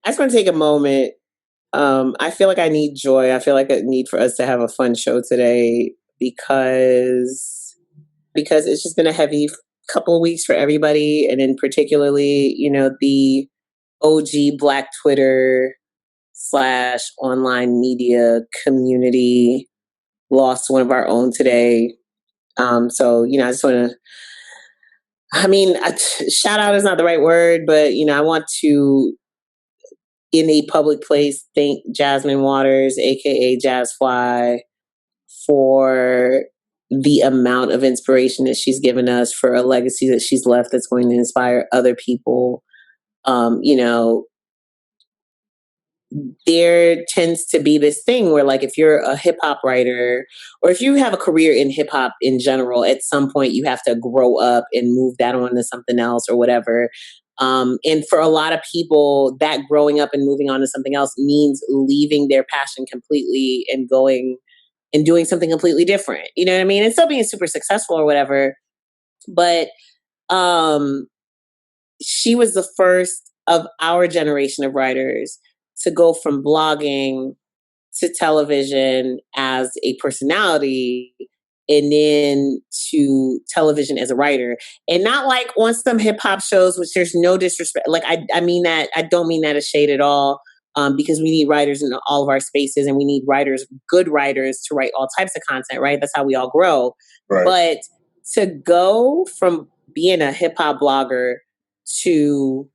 I just want to take a moment. I feel like I need joy. I feel like I need for us to have a fun show today because it's just been a heavy couple of weeks for everybody, and then particularly, the OG Black Twitter / online media community lost one of our own today. So, I just want to, shout out is not the right word, but, I want to, in a public place, thank Jasmine Waters, aka Jazz Fly, for the amount of inspiration that she's given us, for a legacy that she's left that's going to inspire other people. There tends to be this thing where, like, if you're a hip hop writer, or if you have a career in hip hop in general, at some point you have to grow up and move that on to something else or whatever. And for a lot of people, that growing up and moving on to something else means leaving their passion completely and going and doing something completely different. You know what I mean? And still being super successful or whatever. But she was the first of our generation of writers to go from blogging to television as a personality, and then to television as a writer. And not like on some hip hop shows, which there's no disrespect. Like, I mean that, I don't mean that as shade at all, because we need writers in all of our spaces, and we need writers, good writers, to write all types of content, right? That's how we all grow. Right. But to go from being a hip hop blogger to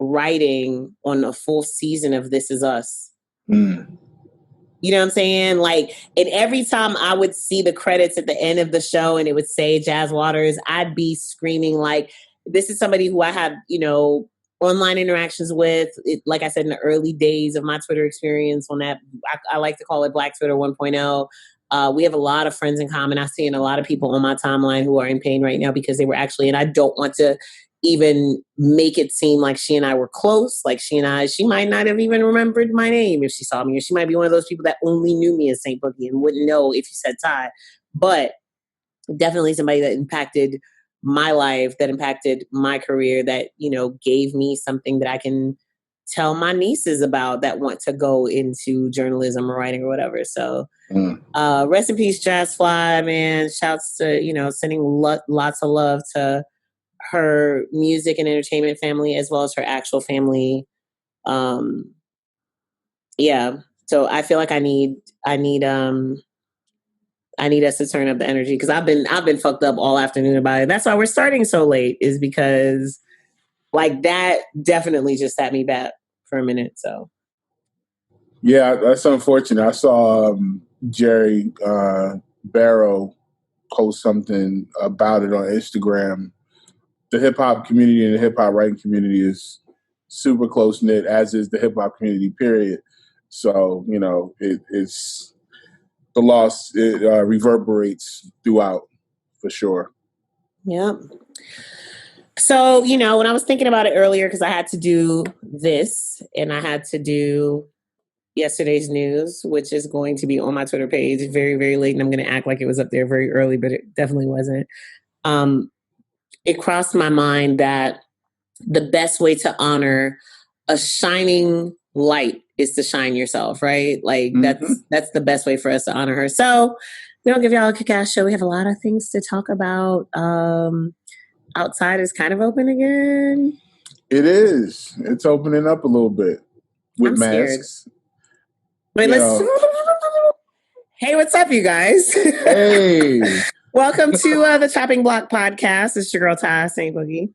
writing on a full season of This Is Us. You know what I'm saying? Like, and every time I would see the credits at the end of the show and it would say Jazz Waters, I'd be screaming, like, this is somebody who I had, online interactions with. Like I said, in the early days of my Twitter experience on that, I like to call it Black Twitter 1.0. We have a lot of friends in common. I've seen a lot of people on my timeline who are in pain right now because they were actually, and I don't want to even make it seem like she and I were close. Like, she might not have even remembered my name if she saw me, or she might be one of those people that only knew me as St. Boogie and wouldn't know if you said Ty. But definitely somebody that impacted my life, that impacted my career, that, gave me something that I can tell my nieces about that want to go into journalism or writing or whatever. So rest in peace, Jazz Fly, man. Shouts to, sending lots of love to her music and entertainment family, as well as her actual family. Yeah. So I feel like I need us to turn up the energy, because I've been fucked up all afternoon about it. That's why we're starting so late, is because, like, that definitely just sat me back for a minute. So yeah, that's unfortunate. I saw Jerry Barrow post something about it on Instagram. The hip hop community and the hip hop writing community is super close knit, as is the hip hop community, period. So, it's the loss, it reverberates throughout, for sure. Yep. So, when I was thinking about it earlier, because I had to do this and I had to do yesterday's news, which is going to be on my Twitter page very, very late, and I'm going to act like it was up there very early, but it definitely wasn't. It crossed my mind that the best way to honor a shining light is to shine yourself, right? Like, that's the best way for us to honor her. So we don't give y'all a kick-ass show. We have a lot of things to talk about. Outside is kind of open again. It is. It's opening up a little bit with masks. Wait, Hey, what's up, you guys? Hey. Welcome to the Chopping Block Podcast. It's your girl, Ty St. Boogie.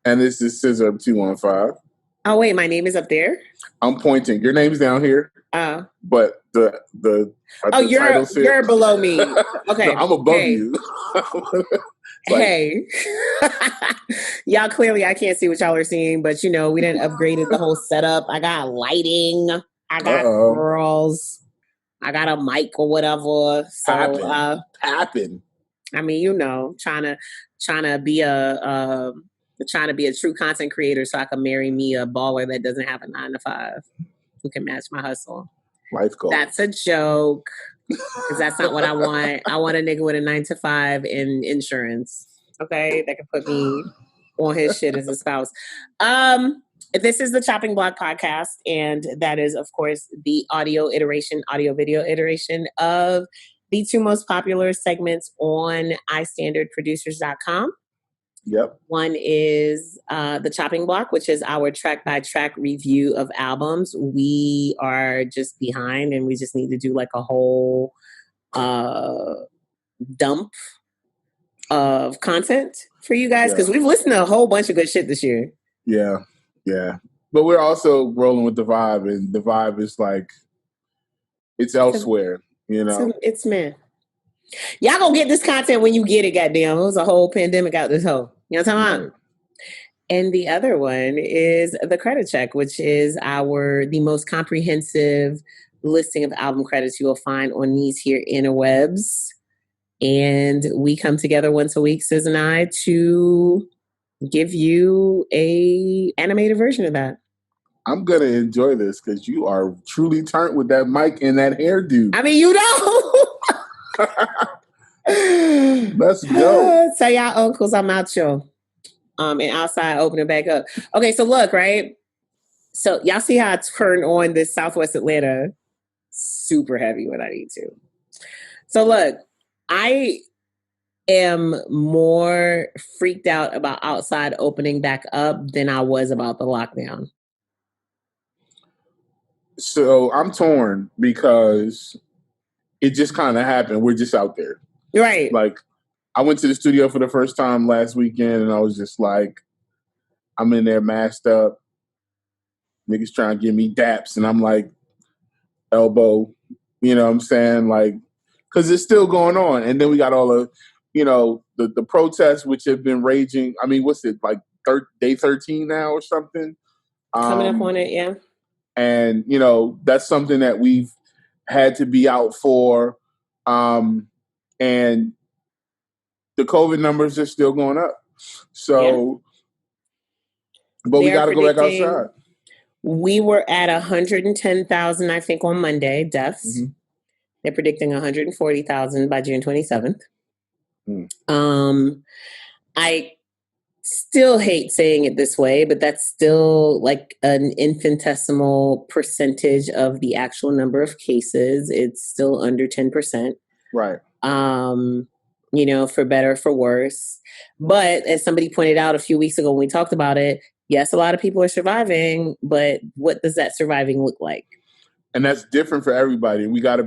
And this is Scissor 215. Oh, wait, my name is up there? I'm pointing. Your name's down here. Oh. But the you're below me. Okay. No, I'm above you. Hey. Y'all, clearly I can't see what y'all are seeing, but we didn't upgraded the whole setup. I got lighting. I got girls. I got a mic or whatever. So Happen. I mean, trying to be a true content creator so I can marry me a baller that doesn't have a 9-to-5 who can match my hustle. Life goal. That's a joke, because that's not what I want. I want a nigga with a 9-to-5 in insurance. Okay, that can put me on his shit as a spouse. This is the Chopping Block podcast, and that is, of course, the audio video iteration of the two most popular segments on iStandardProducers.com. Yep. One is the Chopping Block, which is our track-by-track review of albums. We are just behind, and we just need to do like a whole dump of content for you guys, because we've listened to a whole bunch of good shit this year. Yeah. But we're also rolling with the vibe, and the vibe is like, it's elsewhere, you know? It's man. Y'all gonna get this content when you get it, goddamn. It was a whole pandemic out this hole. You know what I'm talking about? And the other one is the credit check, which is the most comprehensive listing of album credits you will find on these here interwebs. And we come together once a week, Sis and I, to give you a animated version of that. I'm going to enjoy this because you are truly turned with that mic and that hairdo. I mean, you know. Let's go. Tell y'all uncles I'm out, yo. And outside, open it back up. Okay, so look, right? So y'all see how I turned on this Southwest Atlanta super heavy when I need to. So look, I am more freaked out about outside opening back up than I was about the lockdown. So I'm torn because it just kind of happened. We're just out there. Right. Like, I went to the studio for the first time last weekend, and I was just like, I'm in there masked up. Niggas trying to give me daps, and I'm like, elbow. You know what I'm saying? Like, because it's still going on. And then we got all the, the protests, which have been raging. I mean, what's it, like day 13 now or something? Coming up on it, yeah. And, that's something that we've had to be out for. And the COVID numbers are still going up. So, but we got to go back outside. We were at 110,000, I think, on Monday, deaths. Mm-hmm. They're predicting 140,000 by June 27th. I still hate saying it this way, but that's still like an infinitesimal percentage of the actual number of cases. It's still under 10%. Right. For better or for worse. But as somebody pointed out a few weeks ago when we talked about it, yes, a lot of people are surviving, but what does that surviving look like? And that's different for everybody. We got to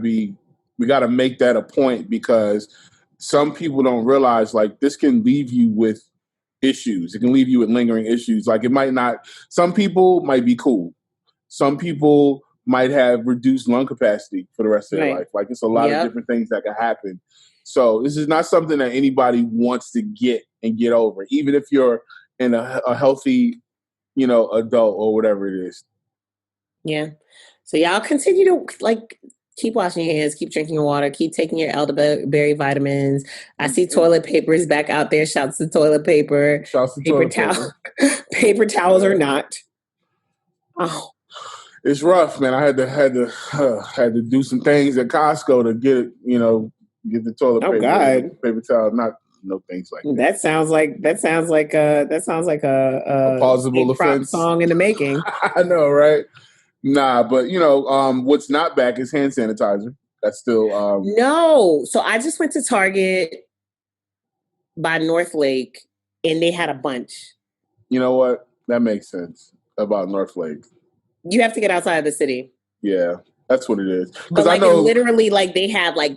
make that a point, because some people don't realize, like, this can leave you with issues. It can leave you with lingering issues. Like, some people might be cool. Some people might have reduced lung capacity for the rest of their life. Like, it's a lot of different things that can happen. So this is not something that anybody wants to get over, even if you're in a healthy, adult or whatever it is. Yeah. So y'all continue to keep washing your hands, keep drinking your water, keep taking your elderberry vitamins. I see toilet paper is back out there. Shouts to toilet paper. Shouts to toilet paper. Paper towels or not. Oh. It's rough, man. I had to do some things at Costco to get it, get the toilet paper. Oh God. Paper towel, no things like that. That sounds like a plausible offense song in the making. I know, right? Nah, but what's not back is hand sanitizer. That's still No. So I just went to Target by North Lake, and they had a bunch. You know what? That makes sense about North Lake. You have to get outside of the city. Yeah, that's what it is. Because I know literally, they had like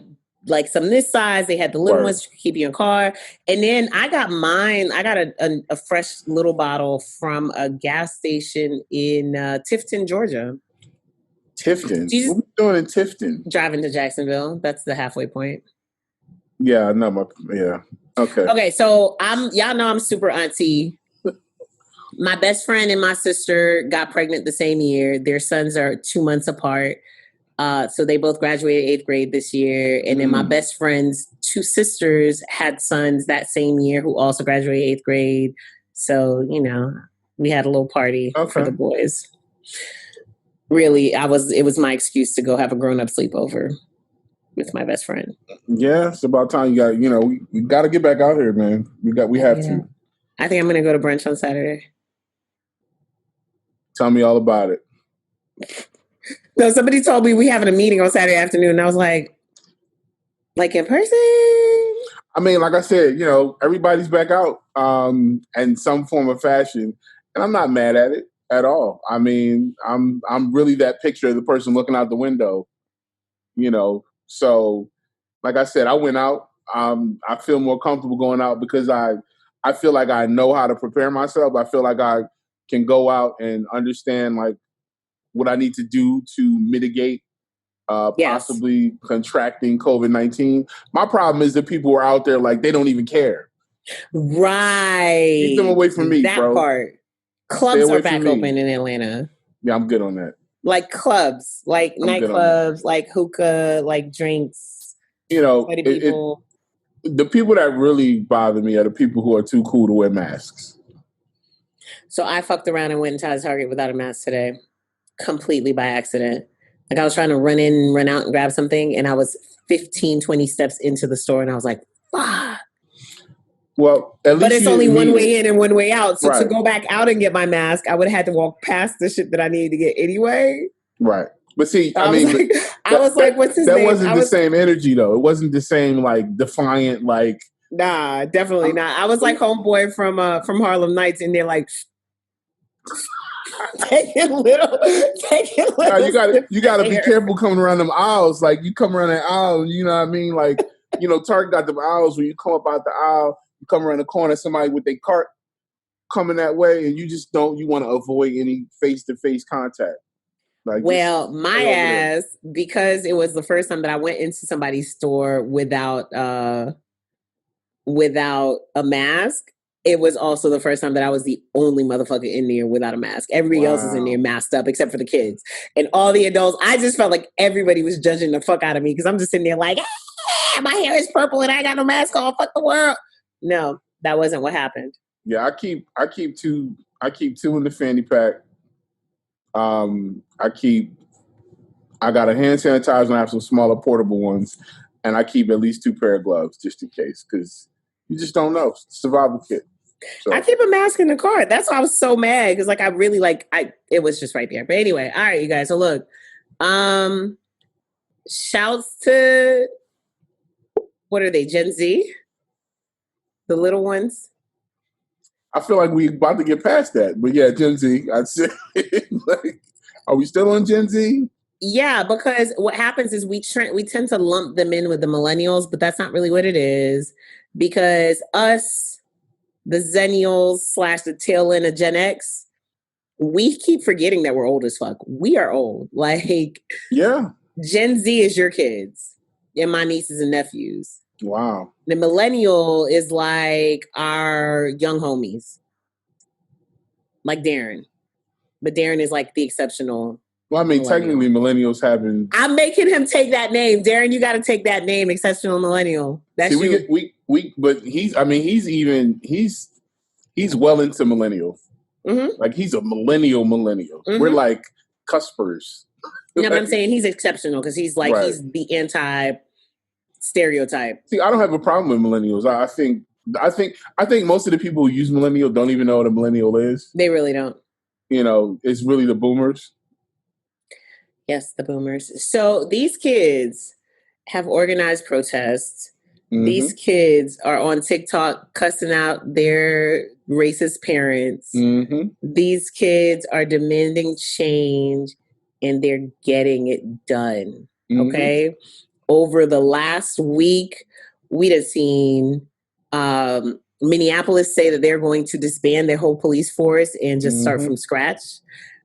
some this size. They had the little ones you could keep in your car. And then I got mine. I got a fresh little bottle from a gas station in Tifton, Georgia. Tifton? What are you doing in Tifton? Driving to Jacksonville. That's the halfway point. Yeah, I know. Yeah. Okay. Okay, so y'all know I'm super auntie. My best friend and my sister got pregnant the same year. Their sons are 2 months apart. So they both graduated 8th grade this year. And then my best friend's 2 sisters had sons that same year who also graduated 8th grade. So, we had a little party for the boys. Really, it was my excuse to go have a grown-up sleepover with my best friend. Yeah, it's about time you got, we got to get back out here, man. We have to. I think I'm going to go to brunch on Saturday. Tell me all about it. So somebody told me we having a meeting on Saturday afternoon, and I was like in person? I mean, like I said, everybody's back out in some form of fashion, and I'm not mad at it at all. I mean, I'm really that picture of the person looking out the window, So, like I said, I went out. I feel more comfortable going out because I feel like I know how to prepare myself. I feel like I can go out and understand like what I need to do to mitigate possibly contracting COVID-19. My problem is that people are out there like they don't even care. Right. Keep them away from me, that bro. Part. Clubs are back open in Atlanta. Yeah, I'm good on that. Like clubs, like nightclubs, like hookah, like drinks. The people that really bother me are the people who are too cool to wear masks. So I fucked around and went into Target without a mask today, completely by accident. Like I was trying to run in and run out and grab something, and I was 15, 20 steps into the store, and I was like, fuck. Well, at least but it's only one way in and one way out. So right. To go back out and get my mask, I would have had to walk past the shit that I needed to get anyway. Right. But see, I was like, what's his name? That wasn't the same energy, though. It wasn't the same, like, defiant, like... Nah, definitely not. I was like homeboy from Harlem Nights, and they're like... taking little. No, you gotta be careful coming around them aisles. Like, you come around that aisle, you know what I mean? Like, Target got them aisles where you come up out the aisle, you come around the corner, somebody with their cart coming that way, and you want to avoid any face-to-face contact. Like, well, my ass, because it was the first time that I went into somebody's store without a mask, it was also the first time that I was the only motherfucker in there without a mask. Everybody else is in there masked up except for the kids. And all the adults, I just felt like everybody was judging the fuck out of me because I'm just sitting there like, my hair is purple and I got no mask on, fuck the world. No, that wasn't what happened. Yeah, I keep two in the fanny pack. I got a hand sanitizer and I have some smaller portable ones, and I keep at least 2 pair of gloves just in case, because you just don't know. Survival kit. So. I keep a mask in the car. That's why I was so mad, because like I really it was just right there. But anyway, all right, you guys. So look, shouts to, what are they, Gen Z? The little ones? I feel like we're about to get past that. But yeah, Gen Z, I'd say. Like, are we still on Gen Z? Yeah, because what happens is we tend to lump them in with the millennials, but that's not really what it is. Because us, the Zennials / the tail end of Gen X, we keep forgetting that we're old as fuck. We are old. Like, yeah. Gen Z is your kids and my nieces and nephews. Wow. The millennial is like our young homies. Like Darren. But Darren is like the exceptional. Well, I mean, technically millennials haven't. I'm making him take that name. Darren, you got to take that name, exceptional millennial. That's you. But he's well into millennial. Mm-hmm. Like, he's a millennial. Mm-hmm. We're like cuspers. No, but I'm saying he's exceptional because he's like, right. He's the anti-stereotype. See, I don't have a problem with millennials. I think most of the people who use millennial don't even know what a millennial is. They really don't. It's really the boomers. Yes, the boomers. So these kids have organized protests. Mm-hmm. These kids are on TikTok cussing out their racist parents. Mm-hmm. These kids are demanding change, and they're getting it done. Mm-hmm. Okay? Over the last week, we'd have seen Minneapolis say that they're going to disband their whole police force and just start from scratch.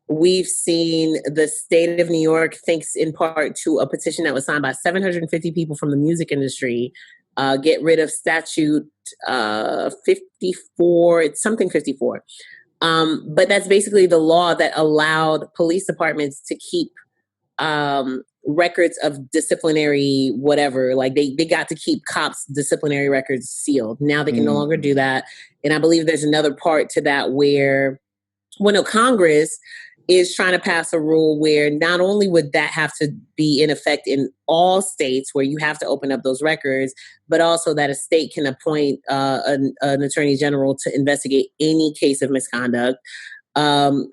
We've seen the state of New York, thanks in part to a petition that was signed by 750 people from the music industry, get rid of statute 54, it's something 54. But that's basically the law that allowed police departments to keep records of disciplinary whatever. Like they got to keep cops' disciplinary records sealed. Now they can no longer do that. And I believe there's another part to that where, Congress is trying to pass a rule where not only would that have to be in effect in all states where you have to open up those records, but also that a state can appoint an attorney general to investigate any case of misconduct.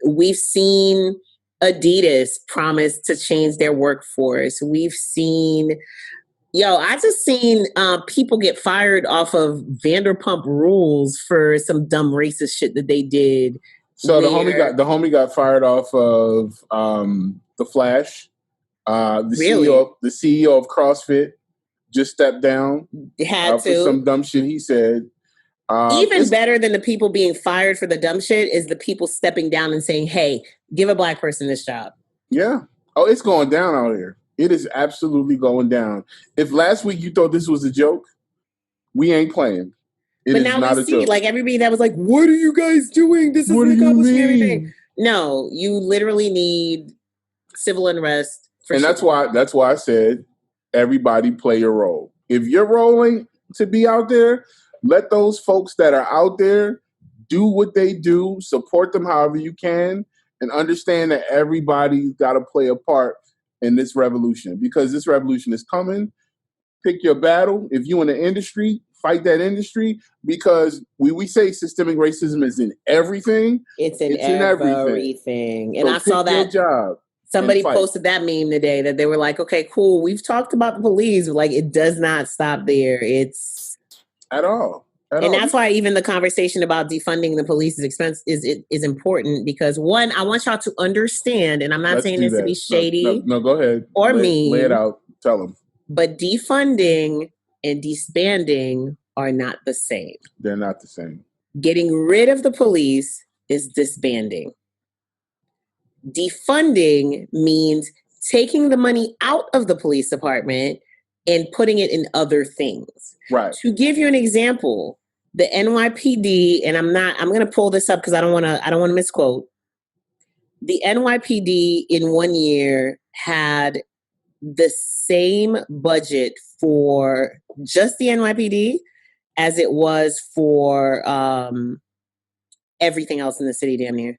We've seen Adidas promise to change their workforce. We've seen, I just seen people get fired off of Vanderpump Rules for some dumb racist shit that they did. So the homie got fired off of The Flash. The CEO of CrossFit just stepped down for some dumb shit he said. Even better than the people being fired for the dumb shit is the people stepping down and saying, "Hey, give a Black person this job." Yeah. Oh, it's going down out here. It is absolutely going down. If last week you thought this was a joke, we ain't playing. But now we see, like, everybody that was like, "What are you guys doing? This isn't accomplishing anything." No, you literally need civil unrest. And that's why I said everybody play your role. If you're rolling to be out there, let those folks that are out there do what they do, support them however you can, and understand that everybody's got to play a part in this revolution, because this revolution is coming. Pick your battle. If you're in the industry, fight that industry, because we say systemic racism is in everything. It's in everything. And so I saw that job. Somebody posted that meme today that they were like, "Okay, cool. We've talked about the police. Like, it does not stop there. It's at all." That's why even the conversation about defunding the police is important, because one, I want y'all to understand, and I'm not saying this to be shady. No, go ahead. Or mean. Lay it out. Tell them. But defunding and disbanding are not the same. They're not the same. Getting rid of the police is disbanding. Defunding means taking the money out of the police department and putting it in other things. Right. To give you an example, the NYPD, and I'm going to pull this up because I don't want to misquote. The NYPD in 1 year had the same budget for just the NYPD as it was for everything else in the city, damn near.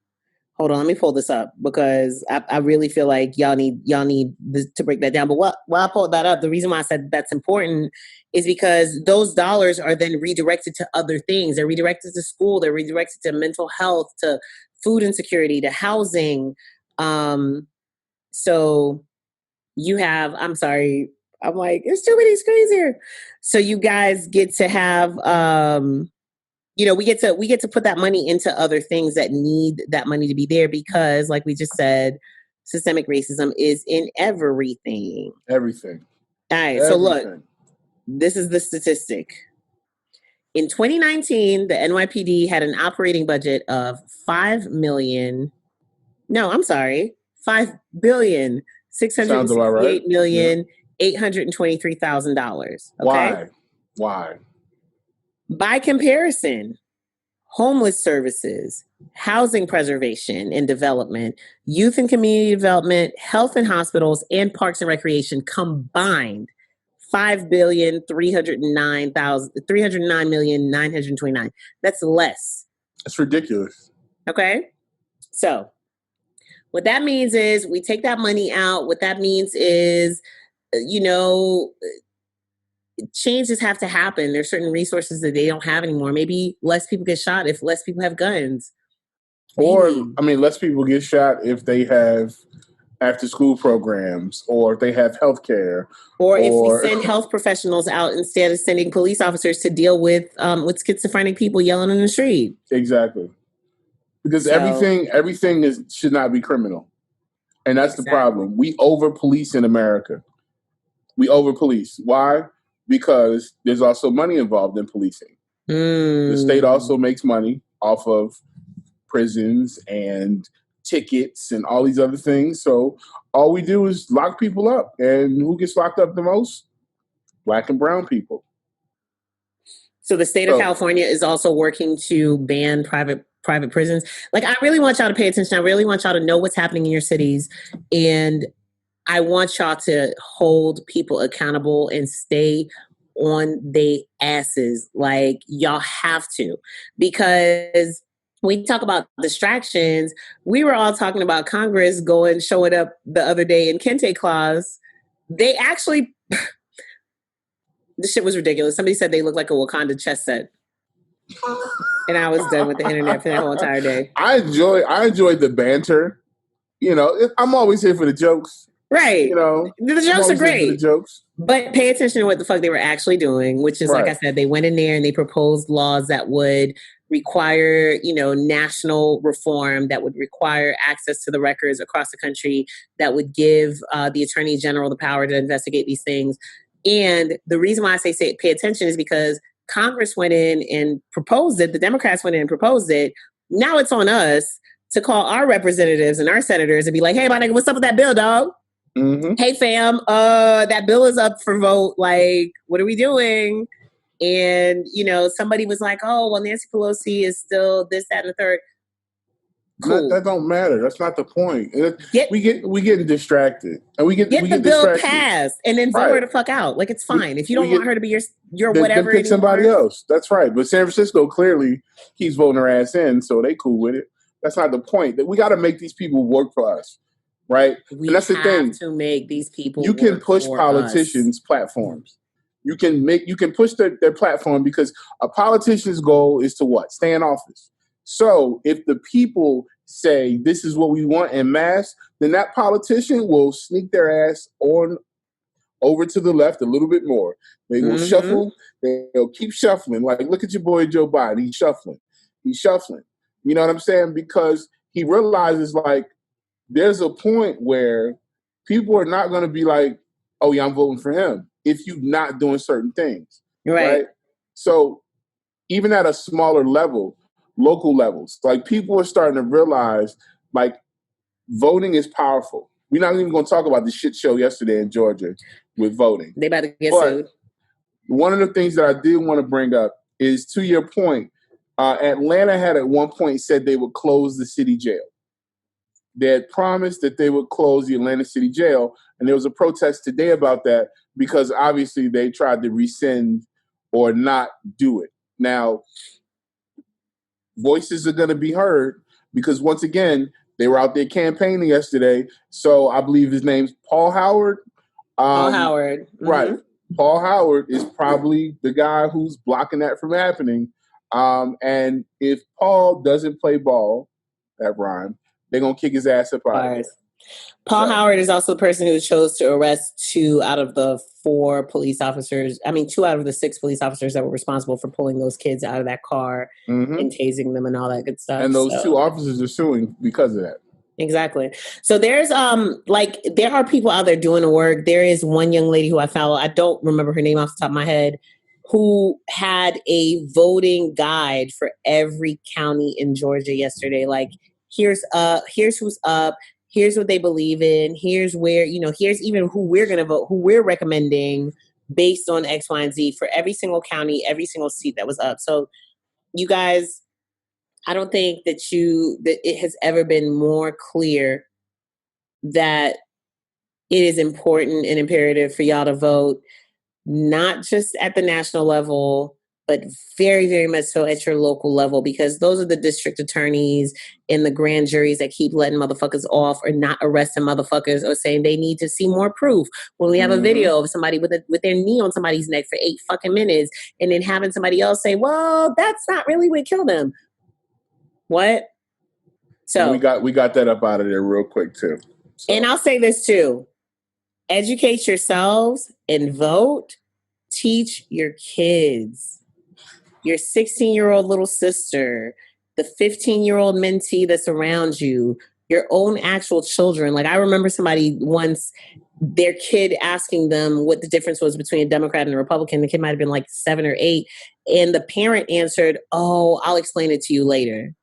Hold on, let me pull this up because I really feel like y'all need to break that down. But while I pulled that up, the reason why I said that's important is because those dollars are then redirected to other things. They're redirected to school. They're redirected to mental health, to food insecurity, to housing. So you have, I'm sorry, I'm like, there's too many screens here. So you guys get to have, we get to put that money into other things that need that money to be there, because, like we just said, systemic racism is in everything. Everything. All right. So look, this is the statistic. In 2019, the NYPD had an operating budget of $5,668,823,000. Okay? Why? By comparison, homeless services, housing preservation and development, youth and community development, health and hospitals, and parks and recreation combined, $309,929,000. That's less. That's ridiculous. Okay? So what that means is we take that money out. What that means is, changes have to happen. There's certain resources that they don't have anymore. Maybe less people get shot if less people have guns. Maybe. Less people get shot if they have after-school programs, or if they have health care. Or if we send health professionals out instead of sending police officers to deal with schizophrenic people yelling in the street. Exactly. Because everything should not be criminal. And that's the problem. We over-police in America. We over-police. Why? Because there's also money involved in policing. The state also makes money off of prisons and tickets and all these other things. So all we do is lock people up. And who gets locked up the most? Black and brown people. So the state of California is also working to ban private prisons. Like, I really want y'all to pay attention. I really want y'all to know what's happening in your cities. And I want y'all to hold people accountable and stay on their asses. Like, y'all have to. Because when we talk about distractions, we were all talking about Congress showing up the other day in Kente Claus. They actually, this shit was ridiculous. Somebody said they look like a Wakanda chess set. And I was done with the internet for that whole entire day. I enjoyed the banter. You know, I'm always here for the jokes. Right. You know, the jokes are great. For the jokes. But pay attention to what the fuck they were actually doing, which is, like I said, they went in there and they proposed laws that would require, national reform, that would require access to the records across the country, that would give the Attorney General the power to investigate these things. And the reason why I say pay attention is because Congress went in and proposed it. The Democrats went in and proposed it. Now it's on us to call our representatives and our senators and be like, hey, my nigga, what's up with that bill, dog? Mm-hmm. Hey, fam, that bill is up for vote. Like, what are we doing? And, somebody was like, oh, well, Nancy Pelosi is still this, that, and the third. Cool. That don't matter. That's not the point. We getting distracted. And we get the bill distracted. passed and then vote her the fuck out. Like, it's fine. If you don't want her to be your whatever. Then pick somebody else. That's right. But San Francisco clearly keeps voting her ass in, so they cool with it. That's not the point. That we got to make these people work for us. Right? We and that's the thing. To make these people you can push politicians' platforms. You can push their platform because a politician's goal is to what? Stay in office. So if the people say this is what we want en masse, then that politician will sneak their ass on over to the left a little bit more. They will shuffle. They'll keep shuffling. Like, look at your boy Joe Biden. He's shuffling. You know what I'm saying? Because he realizes, like, there's a point where people are not going to be like, oh, yeah, I'm voting for him if you're not doing certain things. Right? So even at a smaller level, local levels, like, people are starting to realize, like, voting is powerful. We're not even going to talk about the shit show yesterday in Georgia with voting. They about to get sued. One of the things that I did want to bring up is, to your point, Atlanta had at one point said they would close the city jail. They had promised that they would close the Atlanta City Jail, and there was a protest today about that because obviously they tried to rescind or not do it. Now, voices are going to be heard because, once again, they were out there campaigning yesterday. So I believe his name's Paul Howard. Paul Howard. Mm-hmm. Right. Paul Howard is probably the guy who's blocking that from happening. And if Paul doesn't play ball, that rhyme, they're going to kick his ass up out of there. Paul Howard is also the person who chose to arrest 2 out of the 4 police officers. 2 out of the 6 police officers that were responsible for pulling those kids out of that car and tasing them and all that good stuff. And those 2 officers are suing because of that. Exactly. So there's there are people out there doing the work. There is one young lady who I follow. I don't remember her name off the top of my head, who had a voting guide for every county in Georgia yesterday. Like, here's who's up. Here's what they believe in. Here's where, here's even who we're going to vote, who we're recommending based on X, Y, and Z for every single county, every single seat that was up. So you guys, I don't think that it has ever been more clear that it is important and imperative for y'all to vote, not just at the national level, but very, very much so at your local level, because those are the district attorneys and the grand juries that keep letting motherfuckers off or not arresting motherfuckers or saying they need to see more proof. When we have a video of somebody with their knee on somebody's neck for 8 fucking minutes and then having somebody else say, well, that's not really what killed them. What? So we got that up out of there real quick too. So. And I'll say this too. Educate yourselves and vote. Teach your kids. Your 16-year-old little sister, the 15-year-old mentee that's around you, your own actual children. Like, I remember somebody once, their kid asking them what the difference was between a Democrat and a Republican. The kid might have been like 7 or 8. And the parent answered, oh, I'll explain it to you later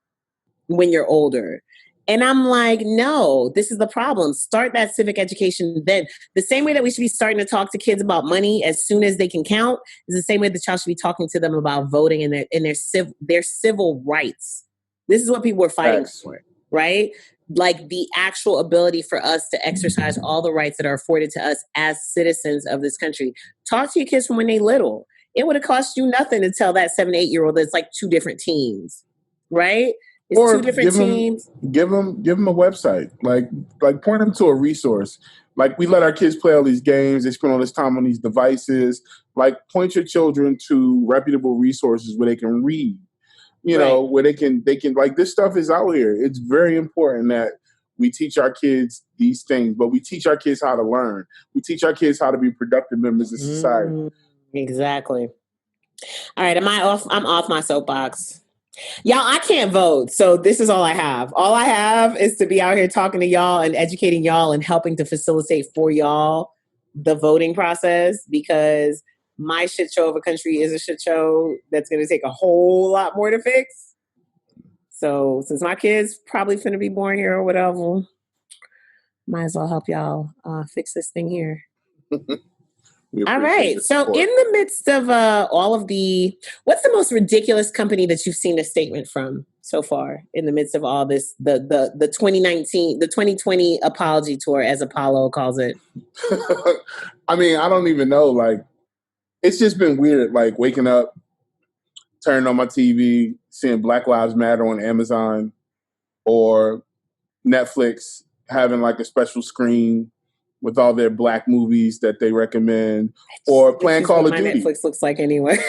when you're older. And I'm like, no, this is the problem. Start that civic education then. The same way that we should be starting to talk to kids about money as soon as they can count is the same way that y'all should be talking to them about voting and their civil rights. This is what people are fighting for, right? Like, the actual ability for us to exercise all the rights that are afforded to us as citizens of this country. Talk to your kids from when they're little. It would have cost you nothing to tell that 7, 8-year-old that's like 2 different teams, right? It's or 2 different teams. Give them a website. Like point them to a resource. Like, we let our kids play all these games. They spend all this time on these devices. Like, point your children to reputable resources where they can read. you know, where they can like, this stuff is out here. It's very important that we teach our kids these things, but we teach our kids how to learn. We teach our kids how to be productive members of society. Exactly. All right, I'm off my soapbox. Y'all, I can't vote, so this is all I have. All I have is to be out here talking to y'all and educating y'all and helping to facilitate for y'all the voting process, because my shit show of a country is a shit show that's going to take a whole lot more to fix. So since my kids probably finna be born here or whatever, might as well help y'all fix this thing here. All right. So in the midst of all of what's the most ridiculous company that you've seen a statement from so far in the midst of all this, the 2020 apology tour, as Apollo calls it? I mean, I don't even know. Like, it's just been weird, like waking up, turning on my TV, seeing Black Lives Matter on Amazon, or Netflix having like a special screen with all their Black movies that they recommend, or playing Call of Duty. Netflix looks like anyway.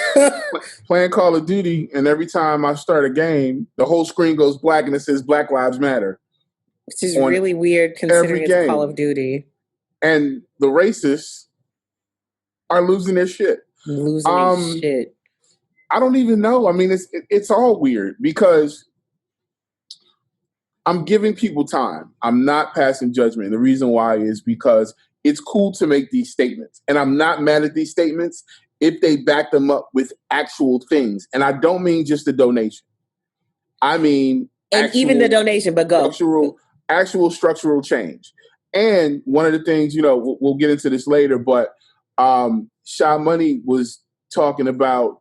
Playing Call of Duty, and every time I start a game, the whole screen goes black and it says Black Lives Matter. Which is really weird considering it's Call of Duty. And the racists are losing their shit. I don't even know. I mean, it's all weird because I'm giving people time. I'm not passing judgment. And the reason why is because it's cool to make these statements. And I'm not mad at these statements if they back them up with actual things. And I don't mean just a donation. I mean, even the donation, but go. Actual structural change. And one of the things, you know, we'll get into this later, but Sha Money was talking about,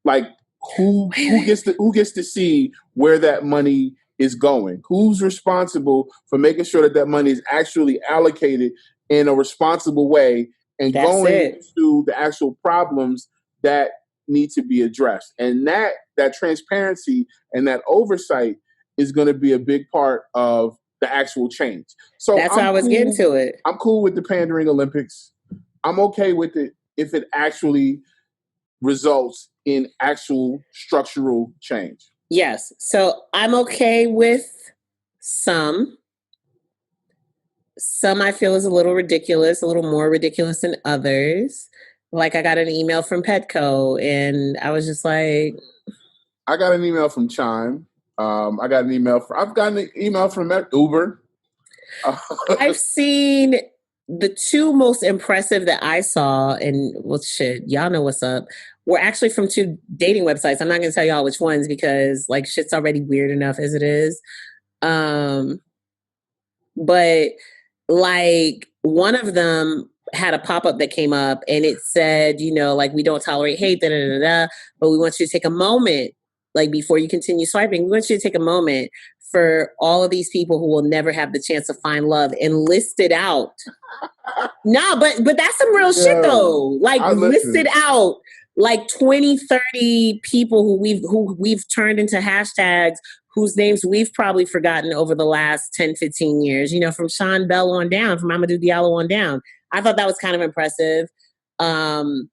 like, who gets to see where that money is going, who's responsible for making sure that money is actually allocated in a responsible way and going to the actual problems that need to be addressed. And that transparency and that oversight is going to be a big part of the actual change. So that's how I was getting to it. I'm cool with the pandering Olympics. I'm okay with it if it actually results in actual structural change. Yes. So I'm okay with some. Some I feel is a little ridiculous, a little more ridiculous than others. Like, I got an email from Petco and I was just like... I got an email from Chime. I've gotten an email from Uber. I've seen the two most impressive that I saw, and well, shit, y'all know what's up, were actually from two dating websites. I'm not going to tell y'all which ones because, like, shit's already weird enough as it is. But, like, one of them had a pop-up that came up and it said, you know, like, we don't tolerate hate, but we want you to take a moment, like, before you continue swiping, we want you to take a moment for all of these people who will never have the chance to find love, and listed out. No, but that's some real shit though. Like, listed out like 20, 30 people who we've turned into hashtags, whose names we've probably forgotten over the last 10, 15 years, you know, from Sean Bell on down, from Amadou Diallo on down. I thought that was kind of impressive. And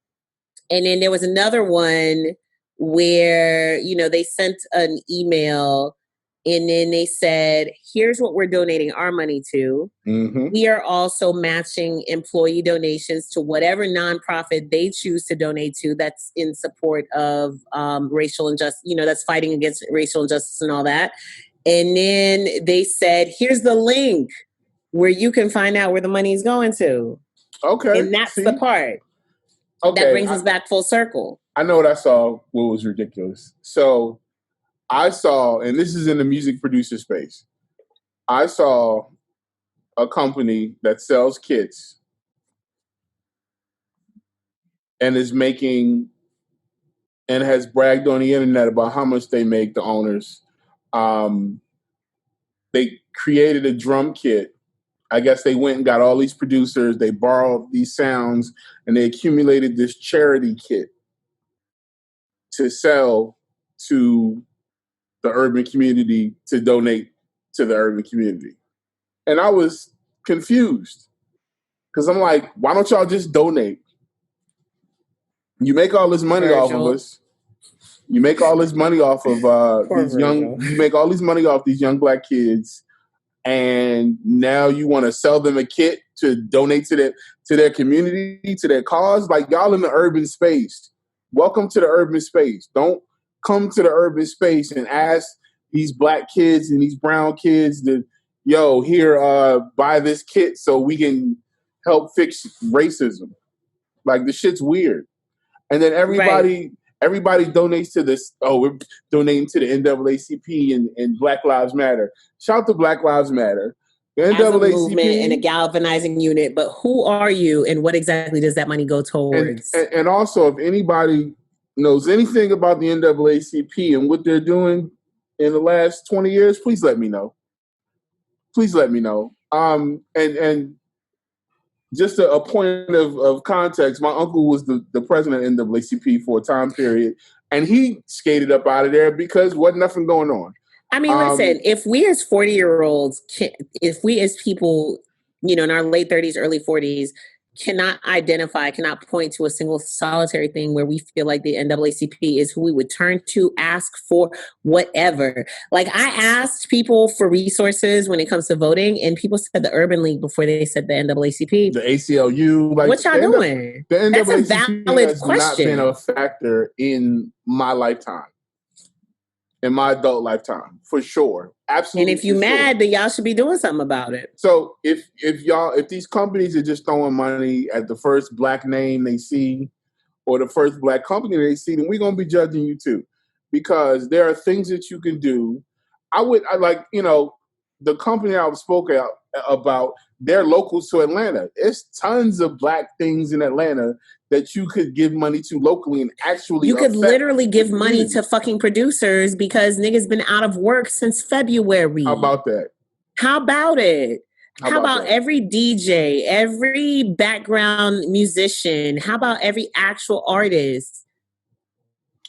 then there was another one where, you know, they sent an email and then they said, here's what we're donating our money to. Mm-hmm. We are also matching employee donations to whatever nonprofit they choose to donate to that's in support of racial injustice, you know, that's fighting against racial injustice and all that. And then they said, here's the link where you can find out where the money is going to. Okay. And that's the part. Okay. That brings us back full circle. I know what I saw, what was ridiculous. So I saw, and this is in the music producer space, I saw a company that sells kits and is making, and has bragged on the internet about how much they make, the owners. They created a drum kit. I guess they went and got all these producers, they borrowed these sounds, and they accumulated this charity kit to sell to the urban community, to donate to the urban community. And I was confused because I'm like, why don't y'all just donate? You make all this money off of us. You make all this money off of you make all this money off these young black kids, and now you want to sell them a kit to donate to their community, to their cause. Like, y'all in the urban space. Welcome to the urban space. Don't come to the urban space and ask these black kids and these brown kids to, buy this kit so we can help fix racism. Like, the shit's weird. And then everybody donates to this. Oh, we're donating to the NAACP and Black Lives Matter. Shout to Black Lives Matter. The NAACP, as a movement and a galvanizing unit. But who are you, and what exactly does that money go towards? And also, if anybody knows anything about the NAACP and what they're doing in the last 20 years, please let me know. Please let me know. And just a point of context, my uncle was the president of NAACP for a time period, and he skated up out of there because wasn't nothing going on. I mean, listen, if we as 40-year-olds, if we as people, in our late 30s, early 40s, cannot point to a single solitary thing where we feel like the NAACP is who we would turn to, ask for whatever. Like, I asked people for resources when it comes to voting, and people said the Urban League before they said the NAACP. The ACLU. Like, what y'all doing? The NAACP That's a valid has question. not been a factor in my lifetime. In my adult lifetime, for sure. Absolutely. And if you're mad, then y'all should be doing something about it. So if these companies are just throwing money at the first black name they see or the first black company they see, then we're gonna be judging you too. Because there are things that you can do. The company I spoke about, they're local to Atlanta. There's tons of black things in Atlanta that you could give money to locally and actually you could literally give money to fucking producers because niggas been out of work since February. How about that? How about it? How about every DJ, every background musician? How about every actual artist?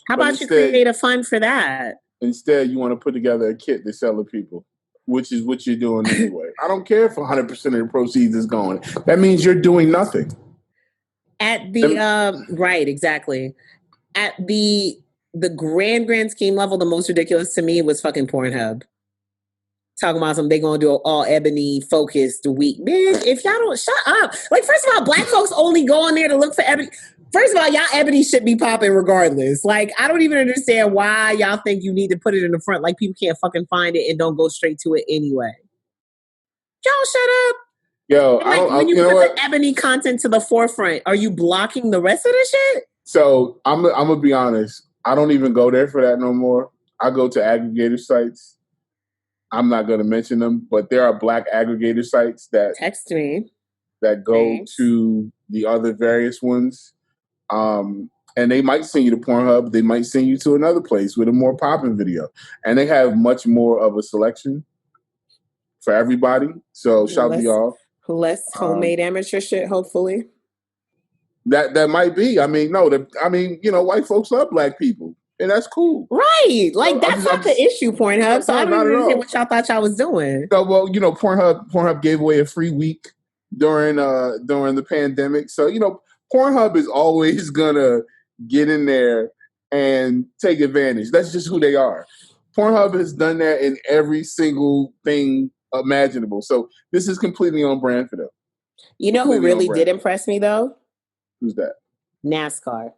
How about you create a fund for that? Instead, you want to put together a kit to sell to people, which is what you're doing anyway. I don't care if 100% of the proceeds is going. That means you're doing nothing. At the right, exactly. At the grand scheme level, the most ridiculous to me was fucking Pornhub. Talking about something they gonna do an all ebony focused week. Bitch, if y'all don't shut up. Like, first of all, black folks only go on there to look for ebony. First of all, y'all ebony should be popping regardless. Like, I don't even understand why y'all think you need to put it in the front. Like, people can't fucking find it and don't go straight to it anyway. Y'all shut up. Yo, when you put the ebony content to the forefront, are you blocking the rest of the shit? So I'm gonna be honest. I don't even go there for that no more. I go to aggregator sites. I'm not gonna mention them, but there are black aggregator sites that text me that go to the other various ones. And they might send you to Pornhub. They might send you to another place with a more popping video, and they have much more of a selection for everybody. So shout to y'all. Less homemade amateur shit, hopefully. That might be. I mean, no. White folks love black people, and that's cool. Right. Like, that's not the issue, Pornhub. So I don't even understand what y'all thought y'all was doing. So, well, Pornhub gave away a free week during the pandemic. So, Pornhub is always gonna get in there and take advantage. That's just who they are. Pornhub has done that in every single thing imaginable. So this is completely on brand for them. You know who really did impress me though? Who's that? NASCAR.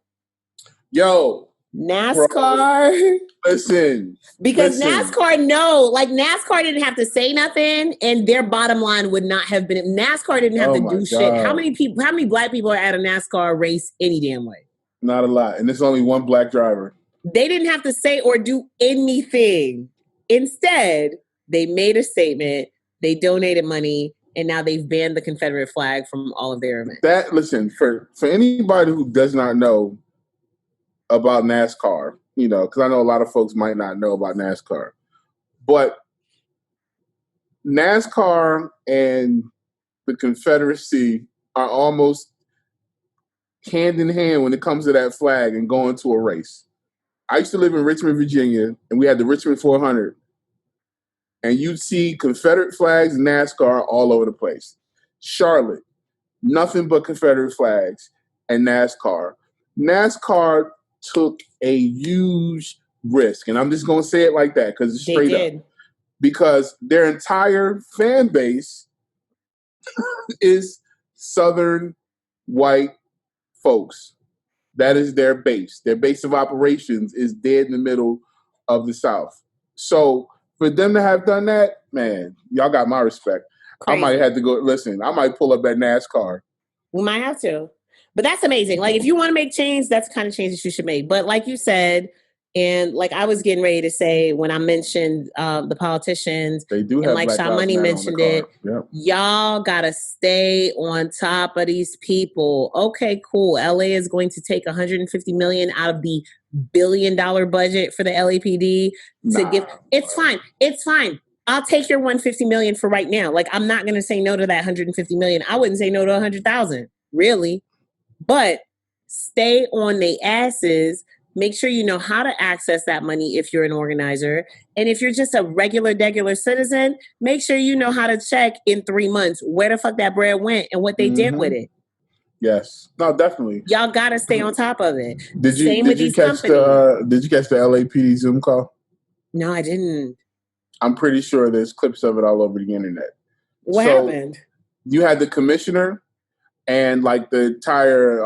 Yo. NASCAR. Bro, listen. Because NASCAR didn't have to say nothing, and their bottom line would not have been. NASCAR didn't have to do shit. How many black people are at a NASCAR race any damn way? Not a lot. And there's only one black driver. They didn't have to say or do anything. Instead, they made a statement, they donated money, and now they've banned the Confederate flag from all of their events. Listen, for anybody who does not know about NASCAR, because I know a lot of folks might not know about NASCAR, but NASCAR and the Confederacy are almost hand in hand when it comes to that flag and going to a race. I used to live in Richmond, Virginia, and we had the Richmond 400. And you'd see Confederate flags and NASCAR all over the place. Charlotte, nothing but Confederate flags and NASCAR. NASCAR took a huge risk. And I'm just going to say it like that because it's straight up. Because their entire fan base is Southern white folks. That is their base. Their base of operations is dead in the middle of the South. So for them to have done that, man, y'all got my respect. Crazy. I might have to go, listen, I might pull up at NASCAR. We might have to. But that's amazing. Like, if you want to make change, that's the kind of change that you should make. But like you said, and like I was getting ready to say when I mentioned the politicians, they do have, and like Sha Money mentioned it, yep. Y'all got to stay on top of these people. Okay, cool. LA is going to take $150 million out of the $1 billion budget for the LAPD to give. It's fine. It's fine. I'll take your $150 million for right now. Like, I'm not going to say no to that $150 million. I wouldn't say no to 100,000, really. But stay on their asses. Make sure you know how to access that money if you're an organizer. And if you're just a regular citizen, make sure you know how to check in 3 months where the fuck that bread went and what they did with it. Yes. No, definitely. Y'all got to stay on top of it. Did you catch the LAPD Zoom call? No, I didn't. I'm pretty sure there's clips of it all over the internet. What happened? You had the commissioner and like the entire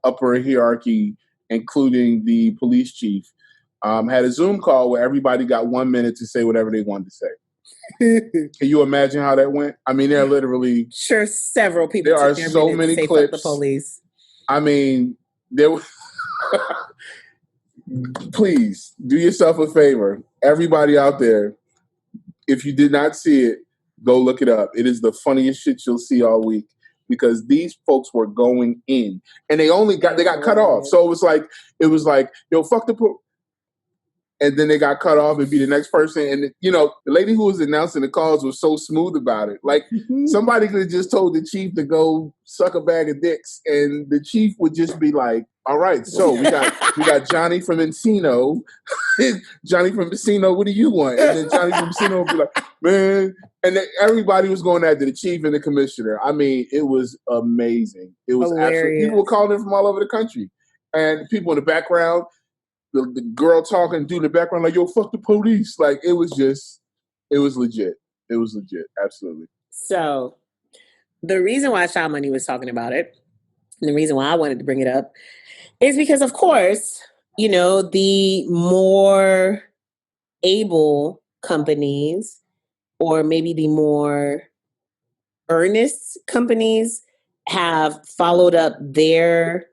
upper hierarchy, including the police chief, had a Zoom call where everybody got 1 minute to say whatever they wanted to say. Can you imagine how that went? I mean, they're literally... Sure, several people. There are so many clips. Fuck the police. I mean, there was... Please, do yourself a favor. Everybody out there, if you did not see it, go look it up. It is the funniest shit you'll see all week. Because these folks were going in, and they got cut off. So it was like, yo, fuck and then they got cut off and be the next person. And you know, the lady who was announcing the calls was so smooth about it. Like somebody could have just told the chief to go suck a bag of dicks, and the chief would just be like, "All right, so we got Johnny from Encino. Johnny from Encino, what do you want?" And then Johnny from Encino would be like, "Man." And then everybody was going after the chief and the commissioner. I mean, it was amazing. It was absolutely. People were calling in from all over the country, and people in the background. The girl talking, dude in the background, like, yo, fuck the police. Like, it was legit. It was legit. Absolutely. So the reason why Sha Money was talking about it, and the reason why I wanted to bring it up, is because, of course, you know, the more able companies, or maybe the more earnest companies, have followed up their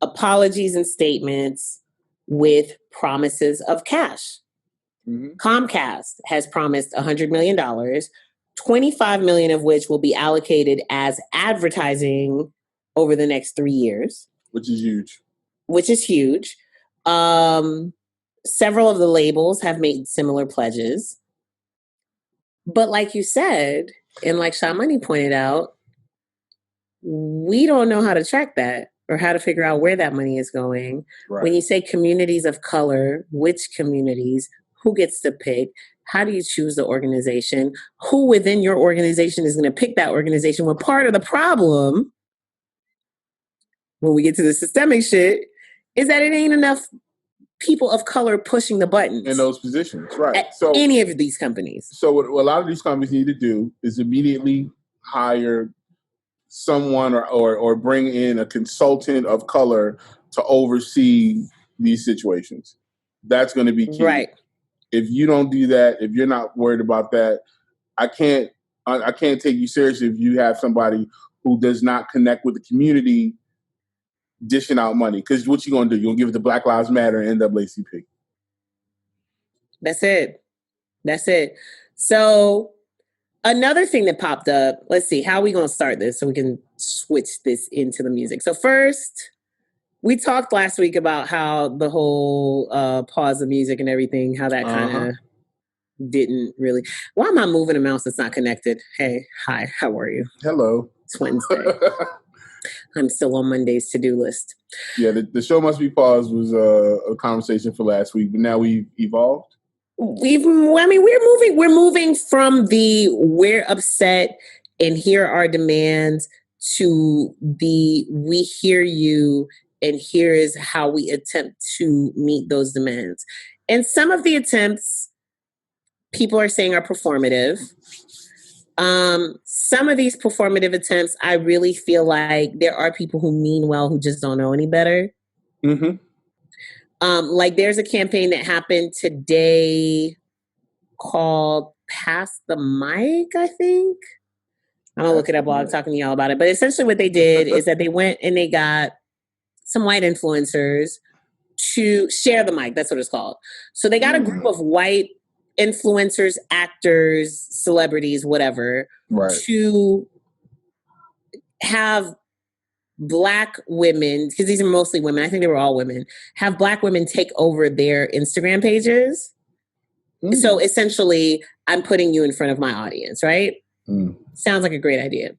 apologies and statements with promises of cash. Mm-hmm. Comcast has promised $100 million, $25 million of which will be allocated as advertising over the next 3 years. Which is huge. Several of the labels have made similar pledges. But like you said, and like Sha Money pointed out, we don't know how to track that or how to figure out where that money is going. Right. When you say communities of color, which communities, who gets to pick? How do you choose the organization? Who within your organization is going to pick that organization? Well, part of the problem, when we get to the systemic shit, is that it ain't enough people of color pushing the buttons in those positions, right? At any of these companies. So what a lot of these companies need to do is immediately hire someone or bring in a consultant of color to oversee these situations. That's going to be key. Right. If you don't do that, if you're not worried about that, I can't take you seriously if you have somebody who does not connect with the community dishing out money. Because what you going to do? You're going to give it to Black Lives Matter and NAACP. That's it. So another thing that popped up, let's see, how are we going to start this so we can switch this into the music? So first, we talked last week about how the whole pause of music and everything, how that kind of didn't really... Why am I moving a mouse that's not connected? Hey, hi, how are you? Hello. It's Wednesday. I'm still on Monday's to-do list. Yeah, the show must be paused was a conversation for last week, but now we've evolved. We're moving from the we're upset and here are demands to the we hear you and here is how we attempt to meet those demands. And some of the attempts people are saying are performative. Some of these performative attempts, I really feel like there are people who mean well who just don't know any better. Mm-hmm. Like there's a campaign that happened today called Pass the Mic, I think. I'm gonna look it up while I'm talking to y'all about it. But essentially what they did is that they went and they got some white influencers to share the mic. That's what it's called. So they got a group of white influencers, actors, celebrities, whatever, to have Black women, because these are mostly women, I think they were all women, have Black women take over their Instagram pages. So essentially, I'm putting you in front of my audience, right? Sounds like a great idea.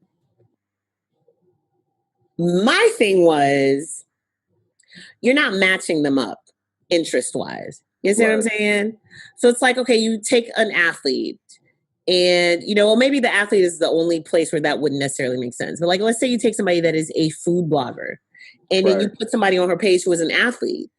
My thing was, you're not matching them up interest-wise. You see what I'm saying? So it's like, okay, you take an athlete and, well, maybe the athlete is the only place where that wouldn't necessarily make sense. But like, let's say you take somebody that is a food blogger and then you put somebody on her page who is an athlete.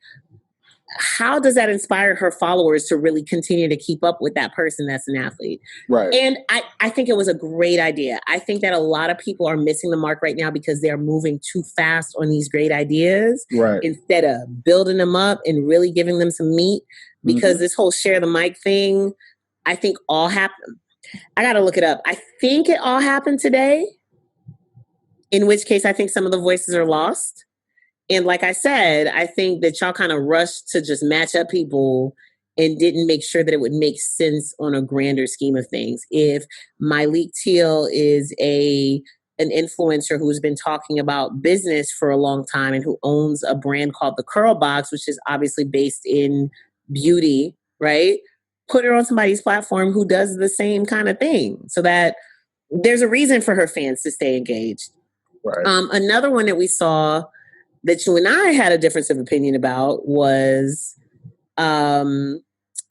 How does that inspire her followers to really continue to keep up with that person that's an athlete? Right. And I think it was a great idea. I think that a lot of people are missing the mark right now because they're moving too fast on these great ideas instead of building them up and really giving them some meat. Because this whole share the mic thing, I think all happened. I got to look it up. I think it all happened today, in which case I think some of the voices are lost. And like I said, I think that y'all kind of rushed to just match up people and didn't make sure that it would make sense on a grander scheme of things. If Myleik Teele is an influencer who's been talking about business for a long time and who owns a brand called The Curl Box, which is obviously based in beauty, right? Put her on somebody's platform who does the same kind of thing so that there's a reason for her fans to stay engaged. Right. Another one that we saw that you and I had a difference of opinion about was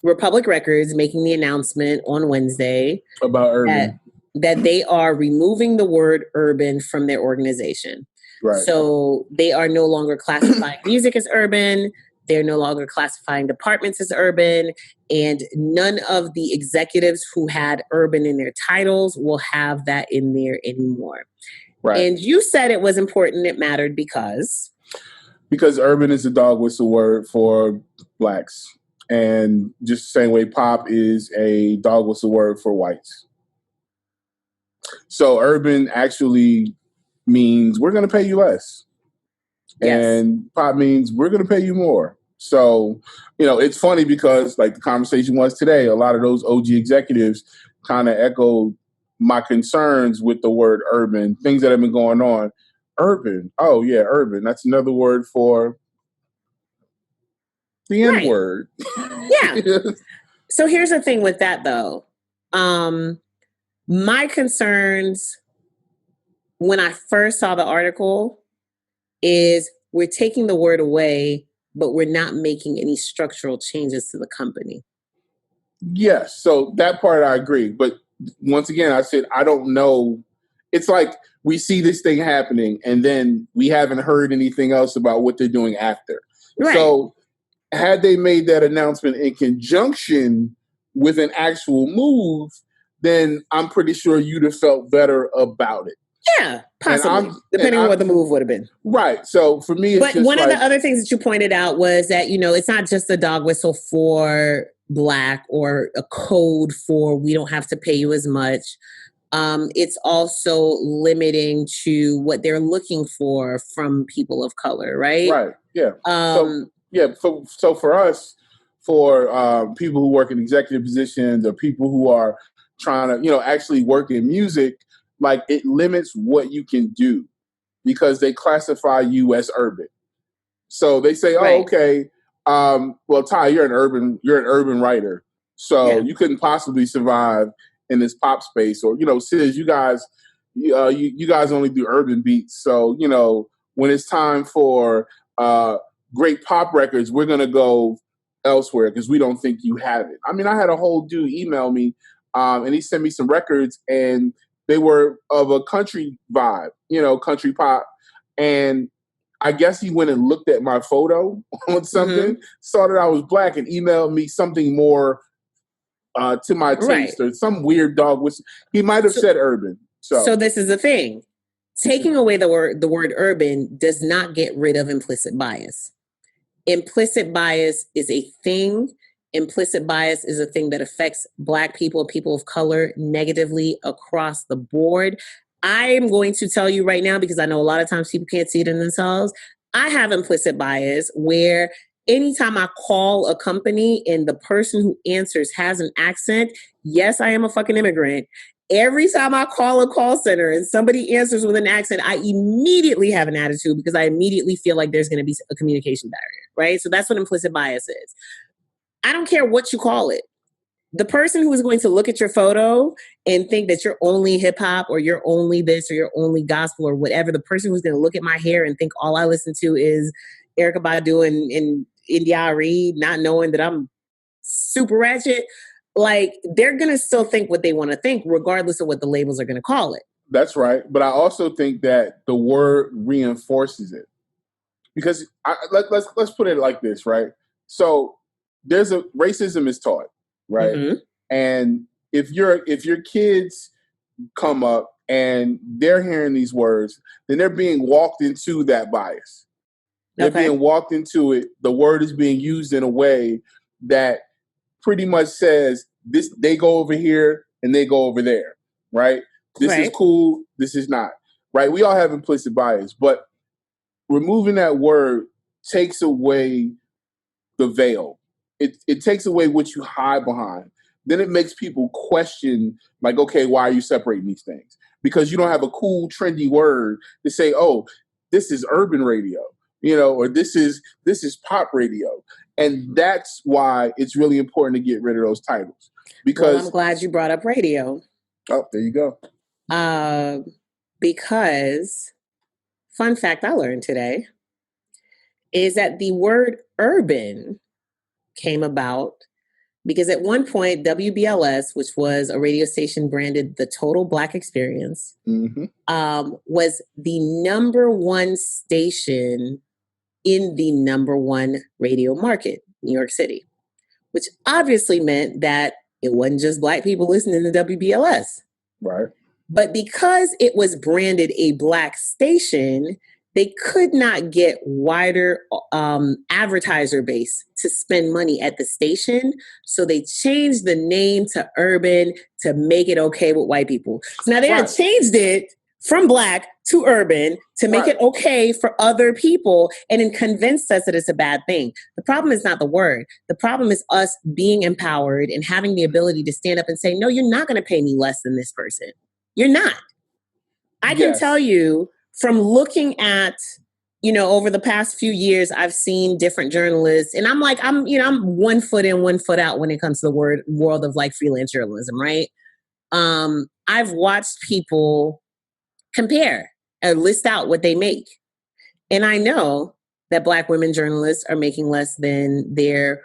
Republic Records making the announcement on Wednesday about urban. That they are removing the word urban from their organization. Right. So they are no longer classifying music as urban. They're no longer classifying departments as urban. And none of the executives who had urban in their titles will have that in there anymore. Right. And you said it was important, it mattered because urban is a dog whistle word for Blacks. And just the same way pop is a dog whistle word for whites. So urban actually means we're going to pay you less. Yes. And pop means we're going to pay you more. So, it's funny because like the conversation was today, a lot of those OG executives kind of echoed my concerns with the word urban, things that have been going on. Urban. Oh, yeah, urban. That's another word for the N-word. Yeah. So here's the thing with that, though. My concerns when I first saw the article is we're taking the word away, but we're not making any structural changes to the company. Yes. So that part I agree. But once again, I said, I don't know. It's like we see this thing happening and then we haven't heard anything else about what they're doing after. Right. So had they made that announcement in conjunction with an actual move, then I'm pretty sure you'd have felt better about it. Yeah, possibly, depending on what the move would have been. Right. So for me, it's but one of the other things that you pointed out was that, it's not just a dog whistle for Black or a code for we don't have to pay you as much. It's also limiting to what they're looking for from people of color, right? Right. Yeah. So for us, for people who work in executive positions or people who are trying to, actually work in music, like it limits what you can do because they classify you as urban. So they say, oh, okay, well, Ty, you're an urban writer. So you couldn't possibly survive in this pop space, or Sis, you guys only do urban beats. So when it's time for great pop records, we're gonna go elsewhere because we don't think you have it. I mean, I had a whole dude email me, and he sent me some records, and they were of a country vibe, country pop, and I guess he went and looked at my photo on something, saw that I was black, and emailed me something more to my taste or some weird dog. Which he might have said urban. So this is the thing. Taking away the word urban does not get rid of implicit bias. Implicit bias is a thing. Implicit bias is a thing that affects Black people, people of color negatively across the board. I am going to tell you right now, because I know a lot of times people can't see it in themselves. I have implicit bias where anytime I call a company and the person who answers has an accent, yes, I am a fucking immigrant. Every time I call a call center and somebody answers with an accent, I immediately have an attitude because I immediately feel like there's going to be a communication barrier, right? So that's what implicit bias is. I don't care what you call it. The person who is going to look at your photo and think that you're only hip hop or you're only this or you're only gospel or whatever, the person who's going to look at my hair and think all I listen to is Erykah Badu and India Reed, not knowing that I'm super ratchet, like they're going to still think what they want to think, regardless of what the labels are going to call it. That's right. But I also think that the word reinforces it. Because let's put it like this, right? So there's racism is taught, right? Mm-hmm. And if your kids come up and they're hearing these words, then they're being walked into that bias. They're being walked into it. The word is being used in a way that pretty much says this, they go over here and they go over there, right? This is cool. This is not, right? We all have implicit bias, but removing that word takes away the veil. It takes away what you hide behind. Then it makes people question, like, okay, why are you separating these things? Because you don't have a cool, trendy word to say, oh, this is urban radio, or this is pop radio. And that's why it's really important to get rid of those titles. Because I'm glad you brought up radio. Oh, there you go. Because fun fact I learned today is that the word urban came about because at one point WBLS, which was a radio station branded the Total Black Experience, was the number one station in the number one radio market, New York City, which obviously meant that it wasn't just Black people listening to WBLS. Right. But because it was branded a Black station, they could not get wider advertiser base to spend money at the station. So they changed the name to Urban to make it okay with white people. So now they had changed it from Black to Urban to make it okay for other people and then convinced us that it's a bad thing. The problem is not the word. The problem is us being empowered and having the ability to stand up and say, no, you're not going to pay me less than this person. You're not. I can tell you from looking at, over the past few years, I've seen different journalists and I'm 1 foot in, 1 foot out when it comes to the world of like freelance journalism, right? I've watched people compare and list out what they make. And I know that Black women journalists are making less than their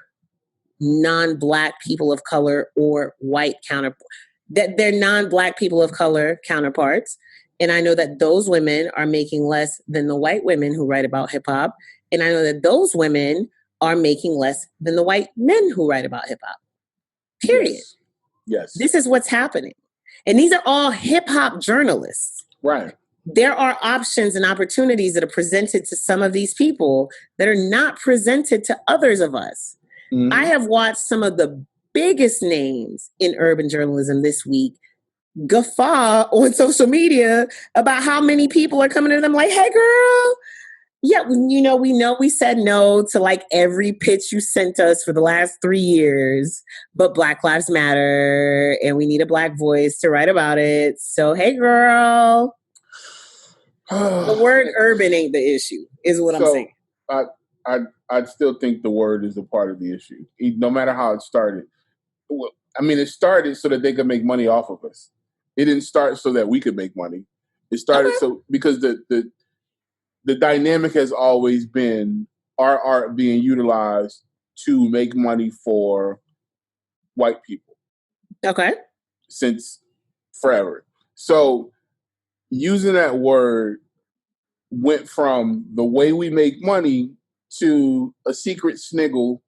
non-Black people of color or white counterparts. That they're non-Black people of color counterparts. And I know that those women are making less than the white women who write about hip hop. And I know that those women are making less than the white men who write about hip hop. Period. Yes. This is what's happening. And these are all hip hop journalists. Right. There are options and opportunities that are presented to some of these people that are not presented to others of us. Mm-hmm. I have watched some of the biggest names in urban journalism this week guffaw on social media about how many people are coming to them like, hey girl, yeah, we know we said no to like every pitch you sent us for the last 3 years, but Black Lives Matter and we need a Black voice to write about it. So, hey girl, the word urban ain't the issue is what I'm saying. I still think the word is a part of the issue, no matter how it started. I mean, it started so that they could make money off of us. It didn't start so that we could make money. It started because the dynamic has always been our art being utilized to make money for white people. Okay. Since forever. So using that word went from the way we make money to a secret sniggle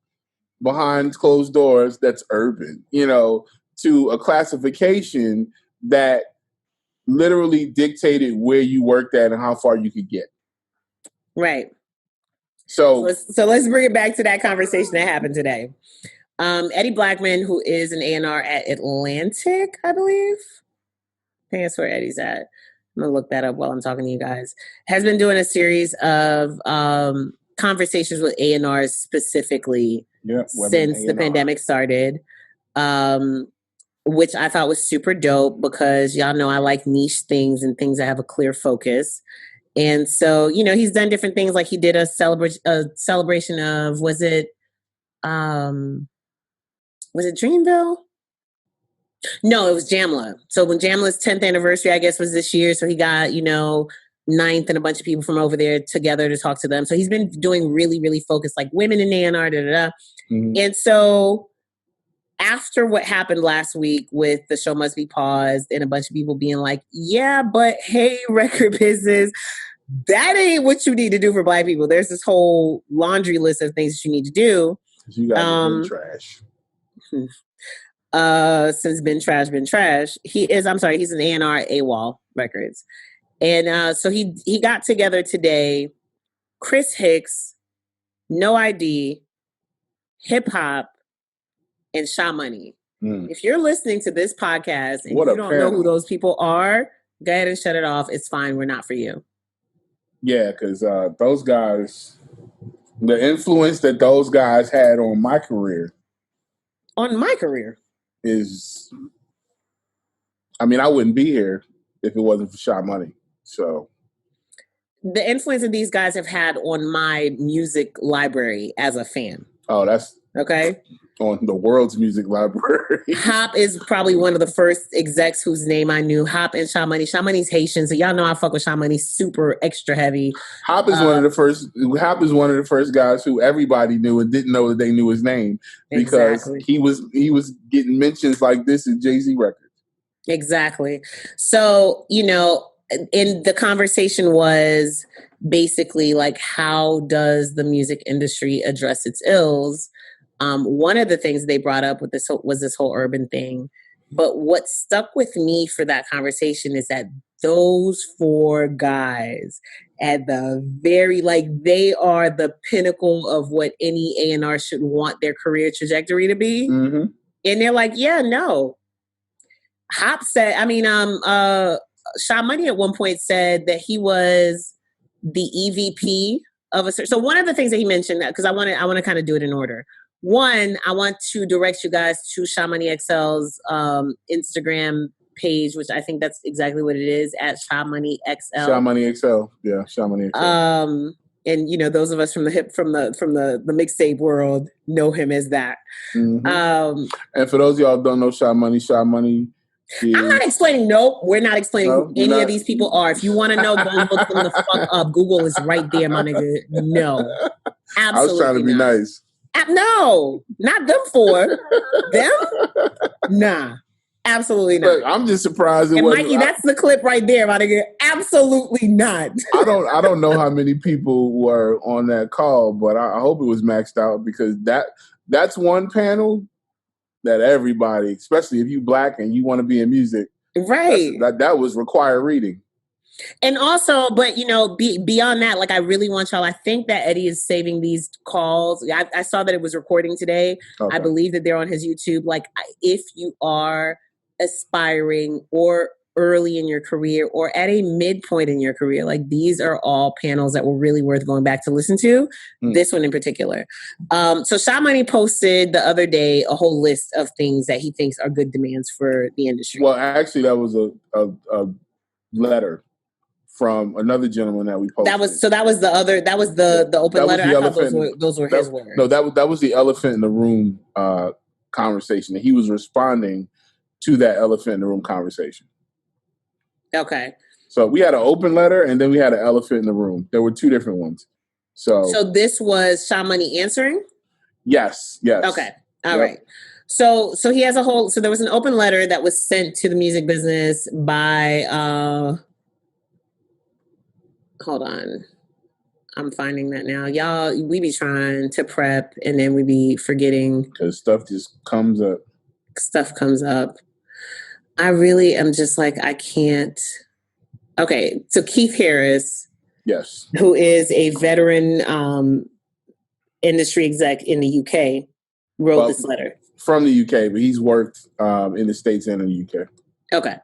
behind closed doors that's urban, to a classification that literally dictated where you worked at and how far you could get. Right. So let's bring it back to that conversation that happened today. Eddie Blackman, who is an A&R at Atlantic, I believe. I think that's where Eddie's at. I'm going to look that up while I'm talking to you guys. Has been doing a series of conversations with A&Rs specifically since the pandemic started, which I thought was super dope because y'all know I like niche things and things that have a clear focus. And so, he's done different things. Like he did a celebration of, was it Dreamville? No, it was Jamla. So when Jamla's 10th anniversary, I guess, was this year. So he got, Ninth and a bunch of people from over there together to talk to them. So he's been doing really, really focused, like women in A&R, Mm-hmm. And so after what happened last week with the show must be paused and a bunch of people being like, yeah, but hey, record business, that ain't what you need to do for Black people. There's this whole laundry list of things that you need to do. You got been trash. Since been trash. He's an A&R at AWOL Records. And so he got together today, Chris Hicks, No ID, Hip Hop, and Sha Money. If you're listening to this podcast and you don't know who those people are, go ahead and shut it off. It's fine. We're not for you. Yeah, because those guys, the influence that those guys had on my career. Is, I wouldn't be here if it wasn't for Sha Money. So the influence that these guys have had on my music library as a fan. Oh, that's okay. On the world's music library. Hop is probably one of the first execs whose name I knew. Hop and Sha Money. Sha Money's Haitian, so y'all know I fuck with Sha Money. Super extra heavy. Hop is one of the first. Hop is one of the first guys who everybody knew and didn't know that they knew his name because he was getting mentions like this in Jay-Z records. Exactly. So and the conversation was basically like, how does the music industry address its ills? One of the things they brought up with this whole urban thing. But what stuck with me for that conversation is that those four guys at the very, they are the pinnacle of what any A&R should want their career trajectory to be. Mm-hmm. And they're like, yeah, no. Hop said, Sha Money at one point said that he was the EVP of a. So one of the things that he mentioned, because I want to kind of do it in order. One, I want to direct you guys to Sha Money XL's Instagram page, which I think that's exactly what it is, at Sha Money XL. Sha Money XL, yeah, Sha Money XL. And those of us from the mixtape world know him as that. Mm-hmm. And for those of y'all who don't know Sha Money is... I'm not explaining. Nope, we're not explaining who any of these people are. If you want to know, go look them the fuck up. Google is right there, my nigga. No, absolutely. I was trying to be nice. No, not them four. Them? Nah, absolutely not. Look, I'm just surprised. And Mikey, that's the clip right there, my nigga. Absolutely not. I don't know how many people were on that call, but I hope it was maxed out because that's one panel that everybody, especially if you Black and you want to be in music, right? That was required reading. And also, but beyond that, I really want y'all. I think that Eddie is saving these calls. I saw that it was recording today. Okay. I believe that they're on his YouTube. If you are aspiring or early in your career or at a midpoint in your career, these are all panels that were really worth going back to listen to. This one in particular. So Sha Money posted the other day a whole list of things that he thinks are good demands for the industry. Well, actually, that was a letter from another gentleman that we posted. That was the open letter. I thought those were his words. No, that was the elephant in the room conversation. And he was responding to that elephant in the room conversation. Okay. So we had an open letter and then we had an elephant in the room. There were two different ones. So this was Sha Money answering? Yes. Okay. All right. So he has so there was an open letter that was sent to the music business by Hold on. I'm finding that now. Y'all, we be trying to prep and then we be forgetting. Because stuff just comes up. Stuff comes up. I really am just like, I can't. Okay, so Keith Harris, yes, who is a veteran industry exec in the UK, wrote this letter. From the UK, but he's worked in the States and in the UK. Okay.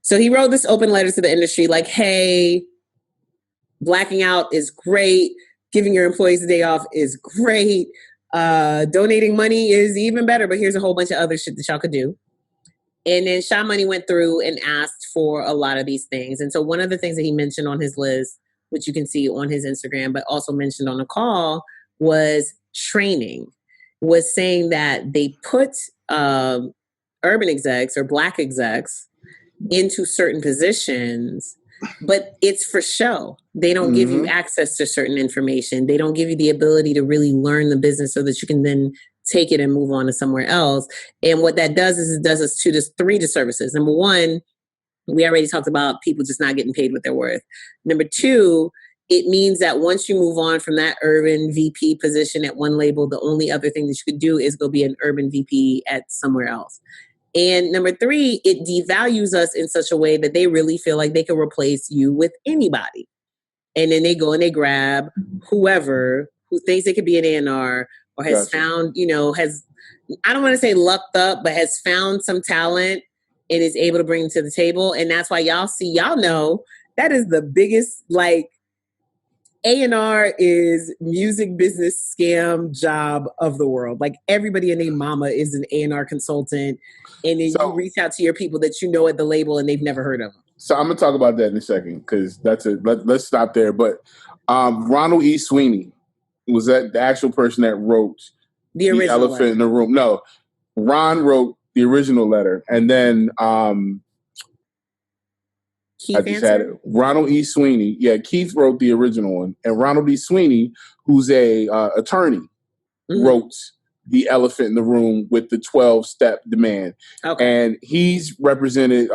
So he wrote this open letter to the industry like, hey, blacking out is great. Giving your employees a day off is great. Donating money is even better, but here's a whole bunch of other shit that y'all could do. And then Sha Money went through and asked for a lot of these things. And so one of the things that he mentioned on his list, which you can see on his Instagram, but also mentioned on the call, was training, was saying that they put urban execs or black execs into certain positions, but it's for show. They don't give you access to certain information. They don't give you the ability to really learn the business so that you can then take it and move on to somewhere else. And what that does is it does us three disservices. Number one, we already talked about people just not getting paid what they're worth. Number two, it means that once you move on from that urban VP position at one label, the only other thing that you could do is go be an urban VP at somewhere else. And number three, it devalues us in such a way that they really feel like they can replace you with anybody. And then they go and they grab whoever who thinks they could be an A&R or has found, I don't want to say lucked up, but has found some talent and is able to bring it to the table. And that's why y'all know that is the biggest, like, A&R is music business scam job of the world. Like, everybody and their mama is an A&R consultant. And then you reach out to your people that you know at the label and they've never heard of them. So I'm going to talk about that in a second because let's stop there. But Ronald E. Sweeney was that the actual person that wrote the elephant letter in the room. No, Ron wrote the original letter. And then Keith had it. Ronald E. Sweeney. Yeah, Keith wrote the original one. And Ronald E. Sweeney, who's a attorney, wrote the elephant in the room with the 12-step demand. Okay. And he's represented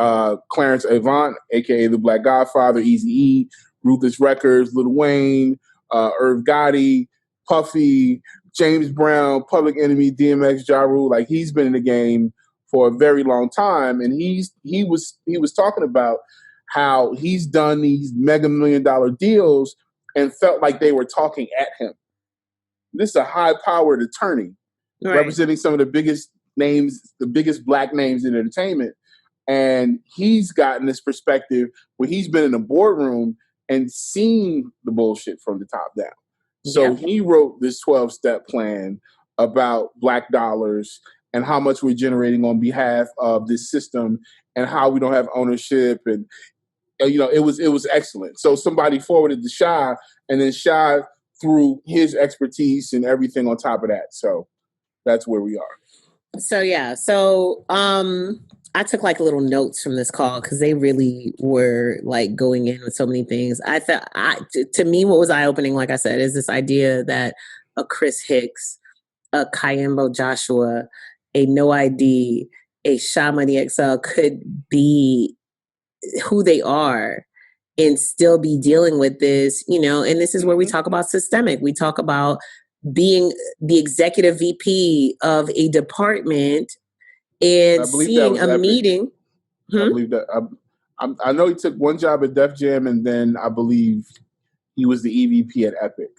Clarence Avant, a.k.a. the Black Godfather, Eazy-E, Ruthless Records, Lil Wayne, Irv Gotti, Puffy, James Brown, Public Enemy, DMX, Ja Rule. Like, he's been in the game for a very long time. And he was talking about how he's done these mega $1 million deals and felt like they were talking at him. This is a high-powered attorney representing some of the biggest names, the biggest black names in entertainment. And he's gotten this perspective where he's been in a boardroom and seen the bullshit from the top down. So he wrote this 12-step plan about black dollars and how much we're generating on behalf of this system and how we don't have ownership. And, it was excellent. So somebody forwarded to Sha, and then Sha threw his expertise and everything on top of that. So that's where we are. So I took like little notes from this call because they really were like going in with so many things. I thought, to me, what was eye-opening, like I said, is this idea that a Chris Hicks, a Kyambo Joshua, a No ID, a Sha Money XL could be who they are and still be dealing with this, and this is where we talk about systemic. We talk about being the executive VP of a department and seeing a meeting. I believe that. I know he took one job at Def Jam, and then I believe he was the EVP at Epic.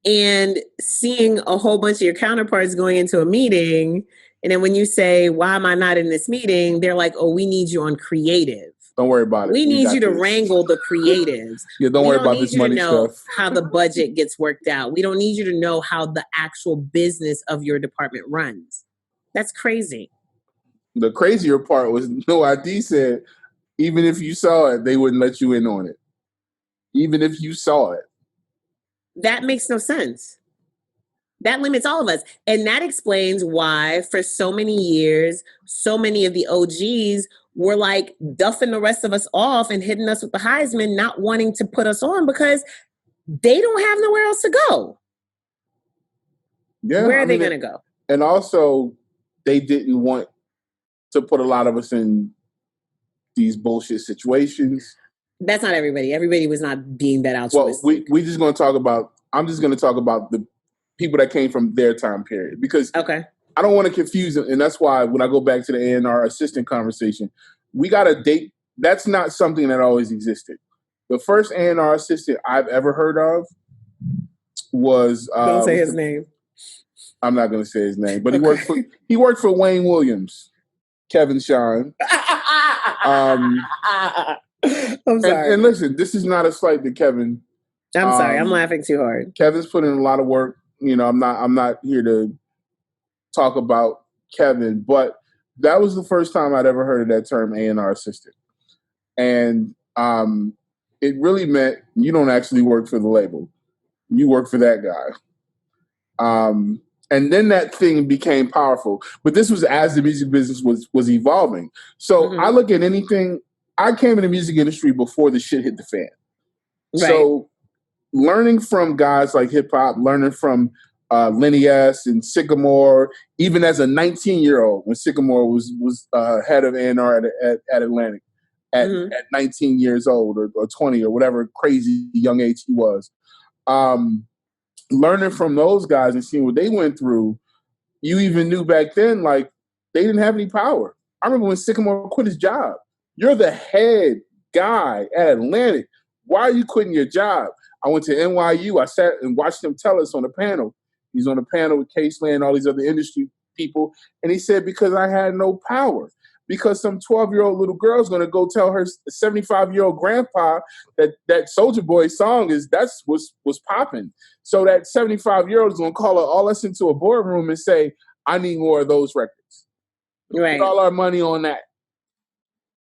And seeing a whole bunch of your counterparts going into a meeting, and then when you say, why am I not in this meeting? They're like, oh, we need you on creative. Don't worry about it. We need you to wrangle the creatives. Don't worry about this money stuff. We don't need you to know how the budget gets worked out. We don't need you to know how the actual business of your department runs. That's crazy. The crazier part was No ID said, even if you saw it, they wouldn't let you in on it. Even if you saw it. That makes no sense. That limits all of us. And that explains why for so many years, so many of the OGs were like duffing the rest of us off and hitting us with the Heisman, not wanting to put us on because they don't have nowhere else to go. Yeah, Where are they going to go? And also, they didn't want to put a lot of us in these bullshit situations. That's not everybody. Everybody was not being that altruistic. Well, we just going to talk about. I'm just going to talk about the people that came from their time period because okay. I don't want to confuse them, and that's why when I go back to the A&R assistant conversation, we got to date. That's not something that always existed. The first A&R assistant I've ever heard of was don't say his name. I'm not going to say his name, but he worked for Wayne Williams, Kevin Shine. I'm sorry. And listen, this is not a slight to Kevin. I'm sorry. I'm laughing too hard. Kevin's put in a lot of work. You know, I'm not here to talk about Kevin, but that was the first time I'd ever heard of that term A&R assistant. And it really meant you don't actually work for the label. You work for that guy. And then that thing became powerful. But this was as the music business was evolving. So I look at anything. I came in the music industry before the shit hit the fan. Right. So learning from guys like hip hop, learning from Lenny S. and Sycamore, even as a 19-year-old, when Sycamore was head of A&R at Atlantic at 19 years old or 20 or whatever crazy young age he was. Learning from those guys and seeing what they went through, you even knew back then, like, they didn't have any power. I remember when Sycamore quit his job. You're the head guy at Atlantic. Why are you quitting your job? I went to NYU. I sat and watched him tell us on the panel. He's on the panel with K-Slan and all these other industry people. And he said, because I had no power. Because some 12-year-old little girl is going to go tell her 75-year-old grandpa that Soulja Boy song was popping. So that 75-year-old is going to call us into a boardroom and say, I need more of those records. Right. Put all our money on that.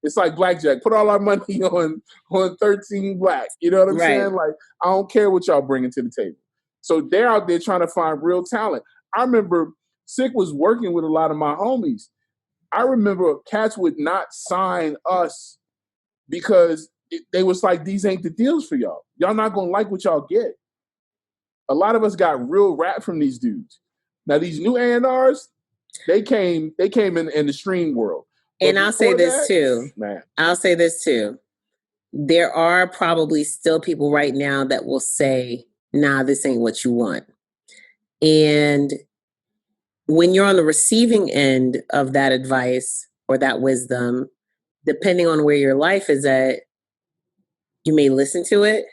It's like blackjack. Put all our money on 13 Black. You know what I'm saying? Like, I don't care what y'all bringing to the table. So they're out there trying to find real talent. I remember Sick was working with a lot of my homies. I remember cats would not sign us because they was like, these ain't the deals for y'all. Y'all not going to like what y'all get. A lot of us got real rap from these dudes. Now, these new A&Rs, they came in the stream world. But and I'll say this too. Man. I'll say this too. There are probably still people right now that will say, nah, this ain't what you want. And when you're on the receiving end of that advice or that wisdom, depending on where your life is at, you may listen to it.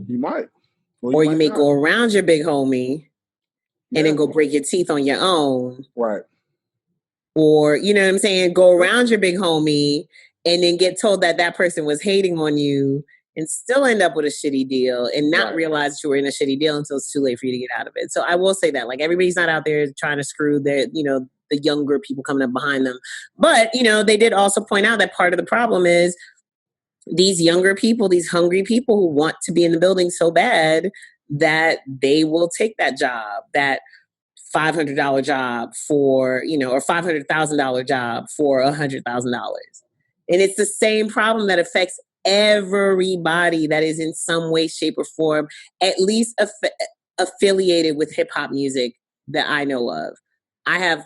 You might. Or you may go around your big homie and then go break your teeth on your own. Right. Or, you know what I'm saying? Go around your big homie and then get told that person was hating on you and still end up with a shitty deal and not realize that you were in a shitty deal until it's too late for you to get out of it. So I will say that, like, everybody's not out there trying to screw the younger people coming up behind them. But, they did also point out that part of the problem is these younger people, these hungry people who want to be in the building so bad that they will take that job, that $500 job for, or $500,000 job for $100,000. And it's the same problem that affects everybody that is in some way, shape, or form, at least affiliated with hip hop music that I know of. I have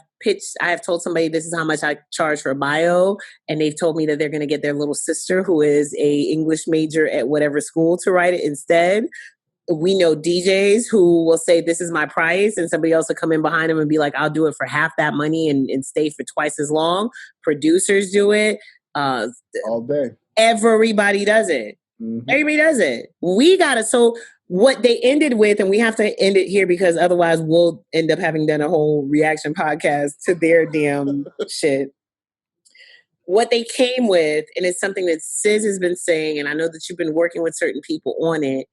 told somebody this is how much I charge for a bio, and they've told me that they're going to get their little sister, who is a English major at whatever school, to write it instead. We know DJs who will say, this is my price, and somebody else will come in behind them and be like, I'll do it for half that money and stay for twice as long. Producers do it. All day. Everybody does it. Mm-hmm. Everybody does it. So what they ended with, and we have to end it here because otherwise we'll end up having done a whole reaction podcast to their damn shit. What they came with, and it's something that Sis has been saying, and I know that you've been working with certain people on it,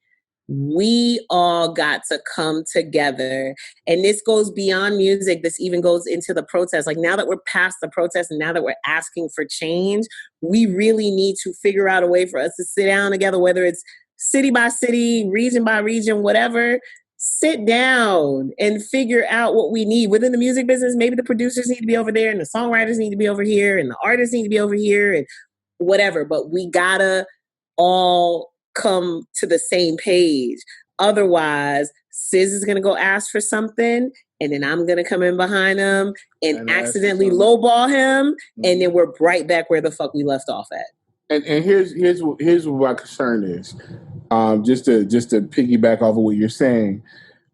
we all got to come together. And this goes beyond music. This even goes into the protest. Like, now that we're past the protest and now that we're asking for change, we really need to figure out a way for us to sit down together, whether it's city by city, region by region, whatever. Sit down and figure out what we need within the music business. Maybe the producers need to be over there and the songwriters need to be over here and the artists need to be over here and whatever. But we gotta all come to the same page. Otherwise, Sis is going to go ask for something, and then I'm going to come in behind him and accidentally lowball him, and then we're right back where the fuck we left off at. And here's what my concern is. Just to piggyback off of what you're saying,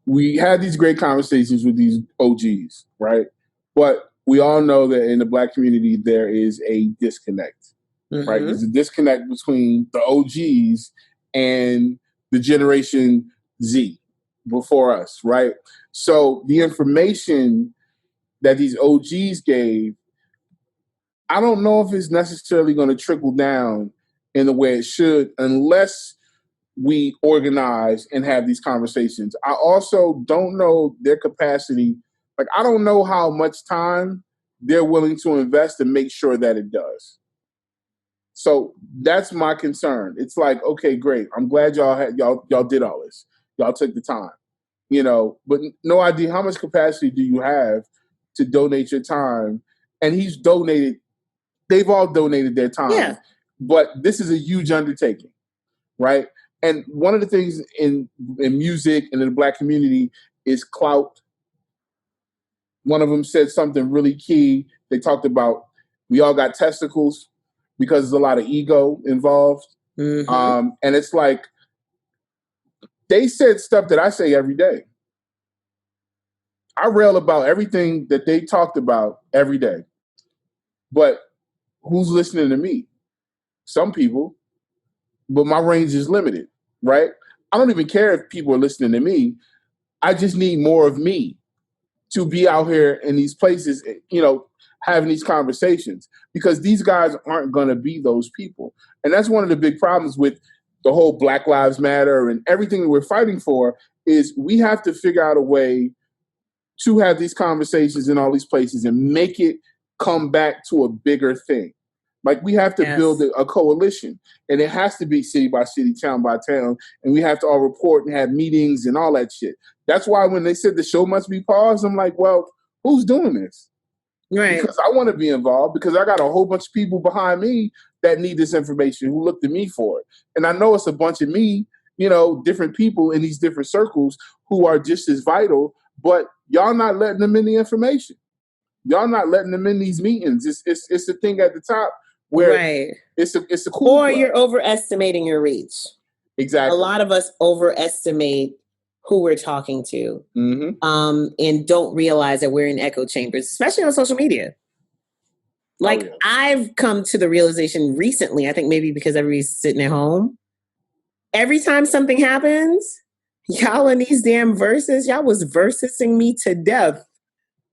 we had these great conversations with these OGs, right? But we all know that in the Black community there is a disconnect, right? There's a disconnect between the OGs and the generation Z before us, right? So the information that these OGs gave, I don't know if it's necessarily going to trickle down in the way it should unless we organize and have these conversations. I also don't know their capacity. Like, I don't know how much time they're willing to invest to make sure that it does. So that's my concern. It's like, okay, great. I'm glad y'all did all this. Y'all took the time, but no idea how much capacity do you have to donate your time. And they've all donated their time, but this is a huge undertaking, right? And one of the things in music and in the Black community is clout. One of them said something really key. They talked about we all got testicles because there's a lot of ego involved. And it's like they said stuff that I say every day. I rail about everything that they talked about every day. But who's listening to me? Some people. But my range is limited, right? I don't even care if people are listening to me. I just need more of me to be out here in these places, having these conversations, because these guys aren't going to be those people. And that's one of the big problems with the whole Black Lives Matter and everything that we're fighting for is we have to figure out a way to have these conversations in all these places and make it come back to a bigger thing. Like, we have to build a coalition, and it has to be city by city, town by town, and we have to all report and have meetings and all that shit. That's why when they said the show must be paused, I'm like, well, who's doing this? Right. Because I want to be involved, because I got a whole bunch of people behind me that need this information who look to me for it. And I know it's a bunch of me, different people in these different circles who are just as vital, but y'all not letting them in the information. Y'all not letting them in these meetings. It's the thing at the top where it's a cool or club. You're overestimating your reach. Exactly. A lot of us overestimate who we're talking to, and don't realize that we're in echo chambers, especially on social media. Like, I've come to the realization recently, I think maybe because everybody's sitting at home, every time something happens, y'all in these damn verses, y'all was versing me to death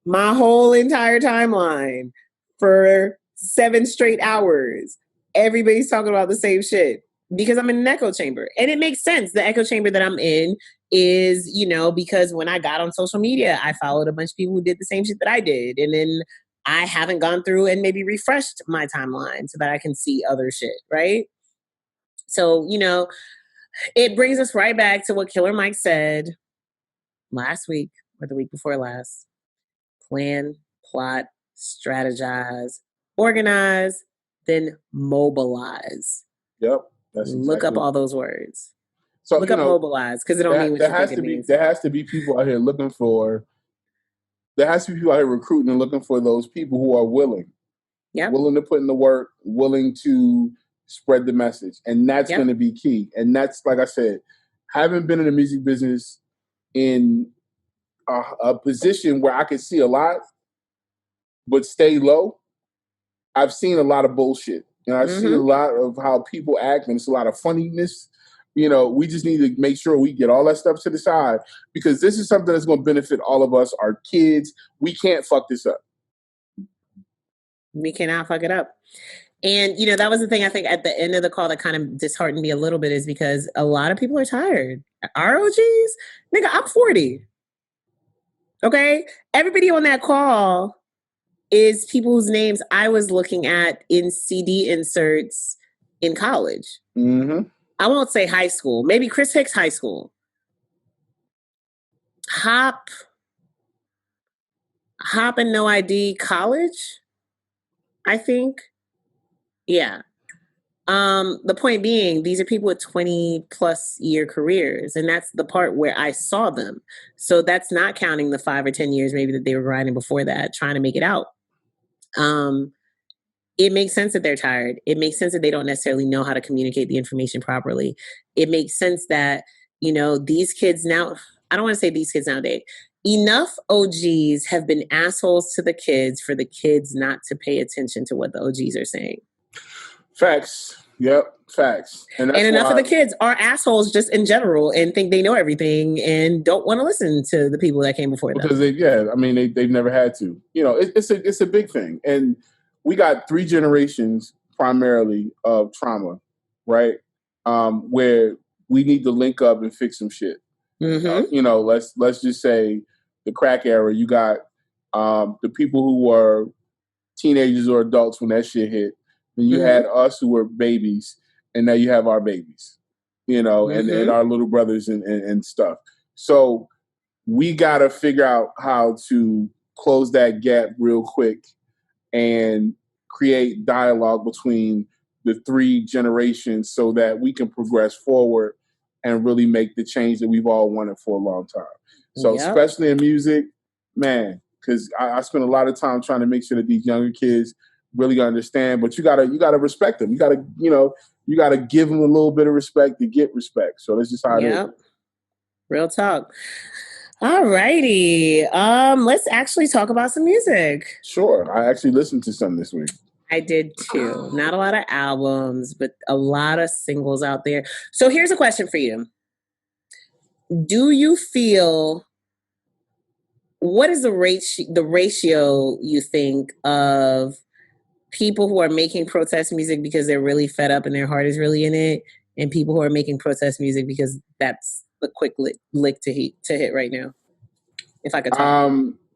my whole entire timeline for 7 straight hours. Everybody's talking about the same shit because I'm in an echo chamber. And it makes sense. The echo chamber that I'm in is, because when I got on social media, I followed a bunch of people who did the same shit that I did. And then I haven't gone through and maybe refreshed my timeline so that I can see other shit, right? So, it brings us right back to what Killer Mike said last week or the week before last. Plan, plot, strategize, organize, then mobilize. Yep. Look up all those words. So look up mobilize, because it don't mean what you think it means. There has to be people out here there has to be people out here recruiting and looking for those people who are willing. Willing to put in the work, willing to spread the message. And that's going to be key. And that's, like I said, having been in the music business in a position where I could see a lot, but stay low, I've seen a lot of bullshit. I've seen a lot of how people act, and it's a lot of funniness. We just need to make sure we get all that stuff to the side, because this is something that's going to benefit all of us, our kids. We can't fuck this up. We cannot fuck it up. And, that was the thing I think at the end of the call that kind of disheartened me a little bit, is because a lot of people are tired. Our OGs? Nigga, I'm 40. Okay? Everybody on that call is people whose names I was looking at in CD inserts in college. I won't say high school. Maybe Chris Hicks high school. Hop and No ID college, I think. Yeah. The point being, these are people with 20 plus year careers, and that's the part where I saw them. So that's not counting the 5 or 10 years maybe that they were grinding before that, trying to make it out. it makes sense that they're tired. It makes sense that they don't necessarily know how to communicate the information properly. It makes sense that, these kids now, I don't want to say these kids nowadays, enough OGs have been assholes to the kids for the kids not to pay attention to what the OGs are saying. Facts. Yep. Facts. And enough of the kids are assholes just in general and think they know everything and don't want to listen to the people that came before them. Because they've never had to. It's a big thing. And we got 3 generations primarily of trauma, right? Where we need to link up and fix some shit. Mm-hmm. Let's just say the crack era, you got the people who were teenagers or adults when that shit hit. Then you had us who were babies, and now you have our babies, and our little brothers and stuff. So we got to figure out how to close that gap real quick and create dialogue between the 3 generations so that we can progress forward and really make the change that we've all wanted for a long time. So especially in music, man, because I spend a lot of time trying to make sure that these younger kids really understand, but you gotta respect them. You gotta give them a little bit of respect to get respect. So that's just how it is. Real talk. All righty. Let's actually talk about some music. Sure. I actually listened to some this week. I did too. Not a lot of albums, but a lot of singles out there. So here's a question for you. Do you feel, what is the ratio you think of people who are making protest music because they're really fed up and their heart is really in it, and people who are making protest music because that's the quick lick to hit right now? If I could talk.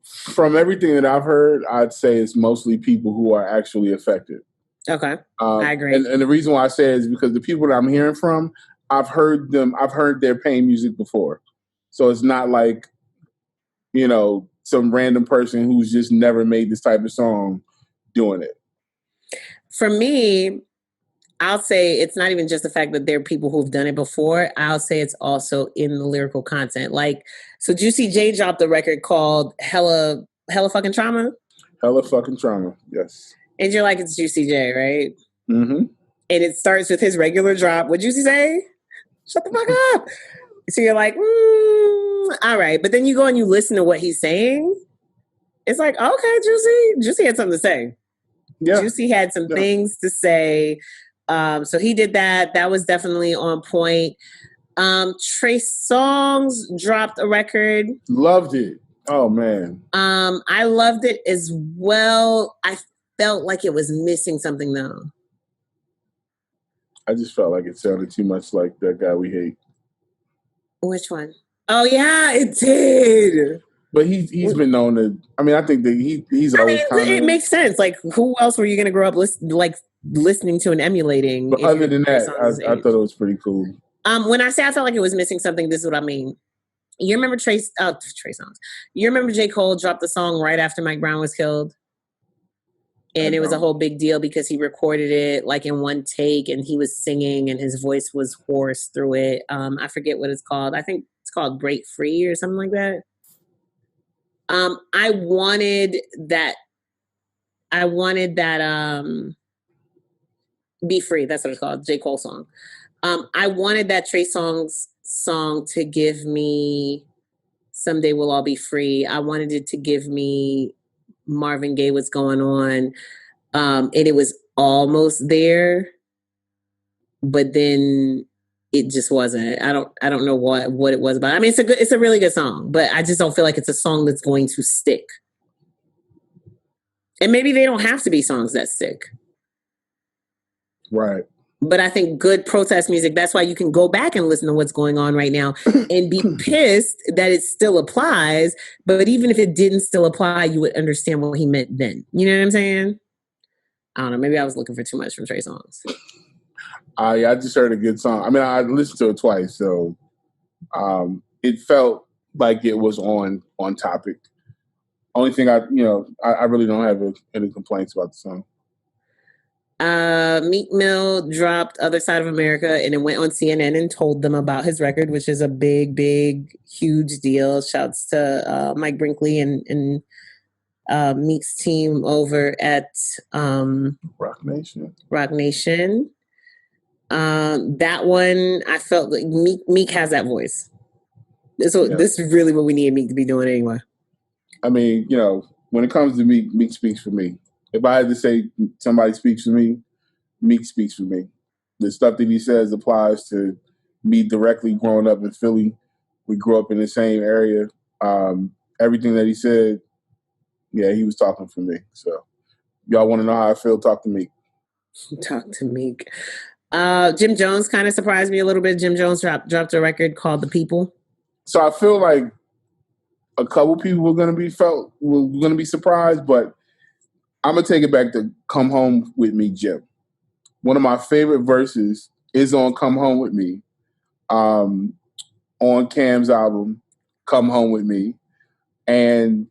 From everything that I've heard, I'd say it's mostly people who are actually affected. Okay, I agree. And the reason why I say it is because the people that I'm hearing from, I've heard their pain music before. So it's not like, some random person who's just never made this type of song doing it. For me, I'll say it's not even just the fact that there are people who've done it before. I'll say it's also in the lyrical content. Like, so Juicy J dropped a record called Hella Fucking Trauma. Hella Fucking Trauma, yes. And you're like, it's Juicy J, right? Mm-hmm. And it starts with his regular drop. What'd Juicy say? Shut the fuck up. So you're like, all right. But then you go and you listen to what he's saying. It's like, okay, Juicy had something to say. Yeah. Juicy had some things to say. So he did that. That was definitely on point. Trey Songz dropped a record. Loved it. Oh, man. I loved it as well. I felt like it was missing something, though. I just felt like it sounded too much like that guy we hate. Which one? Oh, yeah, it did. But he's been known to. I mean, I think that he's always kind of. It makes sense. Like, who else were you going to grow up listening to and emulating? But other than that, I thought it was pretty cool. When I say I felt like it was missing something, this is what I mean. You remember Trey Songz? You remember J. Cole dropped the song right after Mike Brown was killed? And it was a whole big deal because he recorded it like in one take and he was singing and his voice was hoarse through it. I forget what it's called. I think it's called Break Free or something like that. I wanted that Be Free, that's what it's called, J. Cole song. I wanted that Trey Songz song to give me Someday We'll All Be Free. I wanted it to give me Marvin Gaye, What's Going On. And it was almost there, but then it just wasn't. I don't know what it was about. I mean, it's a really good song, but I just don't feel like it's a song that's going to stick. And maybe they don't have to be songs that stick. Right. But I think good protest music, that's why you can go back and listen to what's going on right now and be pissed that it still applies. But even if it didn't still apply, you would understand what he meant then. You know what I'm saying? I don't know. Maybe I was looking for too much from Trey Songz. Yeah, I just heard a good song. I mean, I listened to it twice, so it felt like it was on topic. Only thing I really don't have any complaints about the song. Meek Mill dropped Other Side of America and it went on CNN and told them about his record, which is a big, huge deal. Shouts to Mike Brinkley and Meek's team over at Rock Nation. That one, I felt like Meek has that voice. This is really what we need Meek to be doing anyway. I mean, when it comes to Meek, Meek speaks for me. If I had to say somebody speaks for me, Meek speaks for me. The stuff that he says applies to me directly growing up in Philly. We grew up in the same area. Everything that he said, he was talking for me. So y'all want to know how I feel, talk to Meek. Talk to Meek. Jim Jones kind of surprised me a little bit. Jim Jones dropped a record called The People. So I feel like a couple people were going to be surprised, but I'm going to take it back to Come Home With Me, Jim. One of my favorite verses is on Come Home With Me, on Cam's album, Come Home With Me. And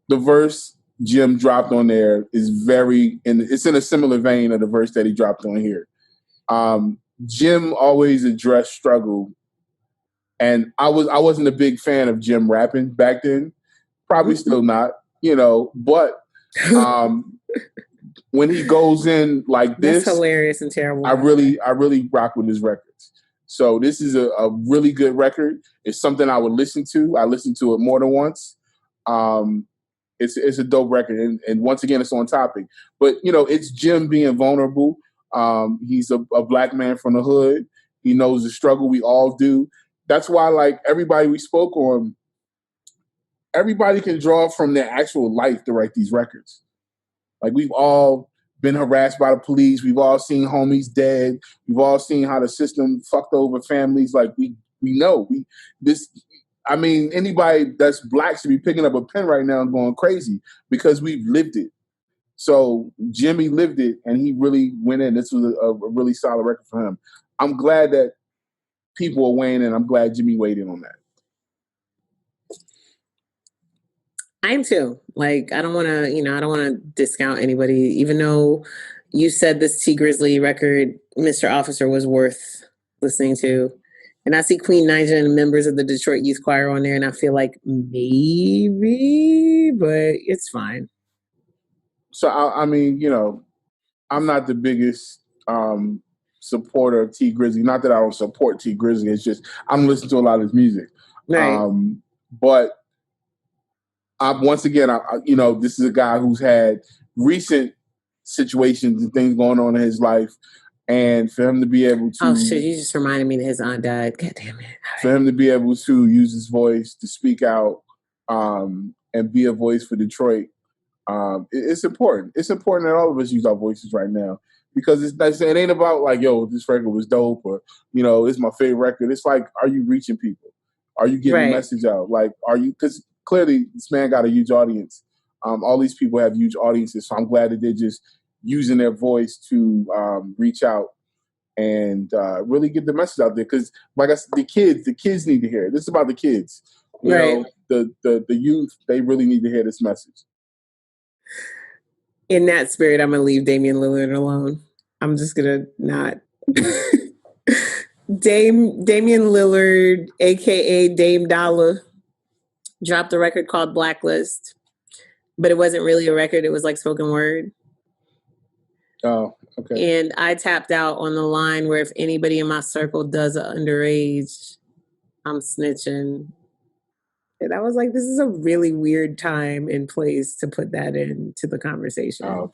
the verse Jim dropped on there is it's in a similar vein of the verse that he dropped on here. Jim always addressed struggle. And I wasn't a big fan of Jim rapping back then. Probably still not, but when he goes in like this, that's hilarious and terrible. I really rock with his records. So this is a really good record. It's something I would listen to. I listened to it more than once. It's a dope record, and once again, it's on topic. But it's Jim being vulnerable. He's a black man from the hood. He knows the struggle we all do. That's why, like everybody we spoke on, everybody can draw from their actual life to write these records. Like we've all been harassed by the police. We've all seen homies dead. We've all seen how the system fucked over families. Like we know anybody that's black should be picking up a pen right now and going crazy because we've lived it. So Jimmy lived it, and he really went in. This was a really solid record for him. I'm glad that people are weighing in. I'm glad Jimmy weighed in on that. I am too. Like, I don't want to discount anybody, even though you said this T Grizzly record, Mr. Officer, was worth listening to. And I see Queen Naija and members of the Detroit Youth Choir on there, and I feel like maybe, but it's fine. So, I'm not the biggest supporter of T Grizzly. Not that I don't support T Grizzly. It's just I'm listening to a lot of his music. Right. But once again, this is a guy who's had recent situations and things going on in his life. And for him to be able to... Oh, shit, you just reminded me that his aunt died. God damn it. Right. For him to be able to use his voice to speak out and be a voice for Detroit, it's important. It's important that all of us use our voices right now. Because it ain't about like, yo, this record was dope or, it's my favorite record. It's like, are you reaching people? Are you getting the message out? Like, are you... Because clearly this man got a huge audience. All these people have huge audiences. So I'm glad that they're just using their voice to reach out and really get the message out there. Because, like I said, the kids need to hear it. This is about the kids. You know, the youth, they really need to hear this message. In that spirit, I'm going to leave Damian Lillard alone. I'm just going to not. Damian Lillard, a.k.a. Dame Dollar, dropped a record called Blacklist. But it wasn't really a record. It was like spoken word. Oh, okay. And I tapped out on the line where if anybody in my circle does an underage, I'm snitching. And I was like, this is a really weird time and place to put that into the conversation. Oh,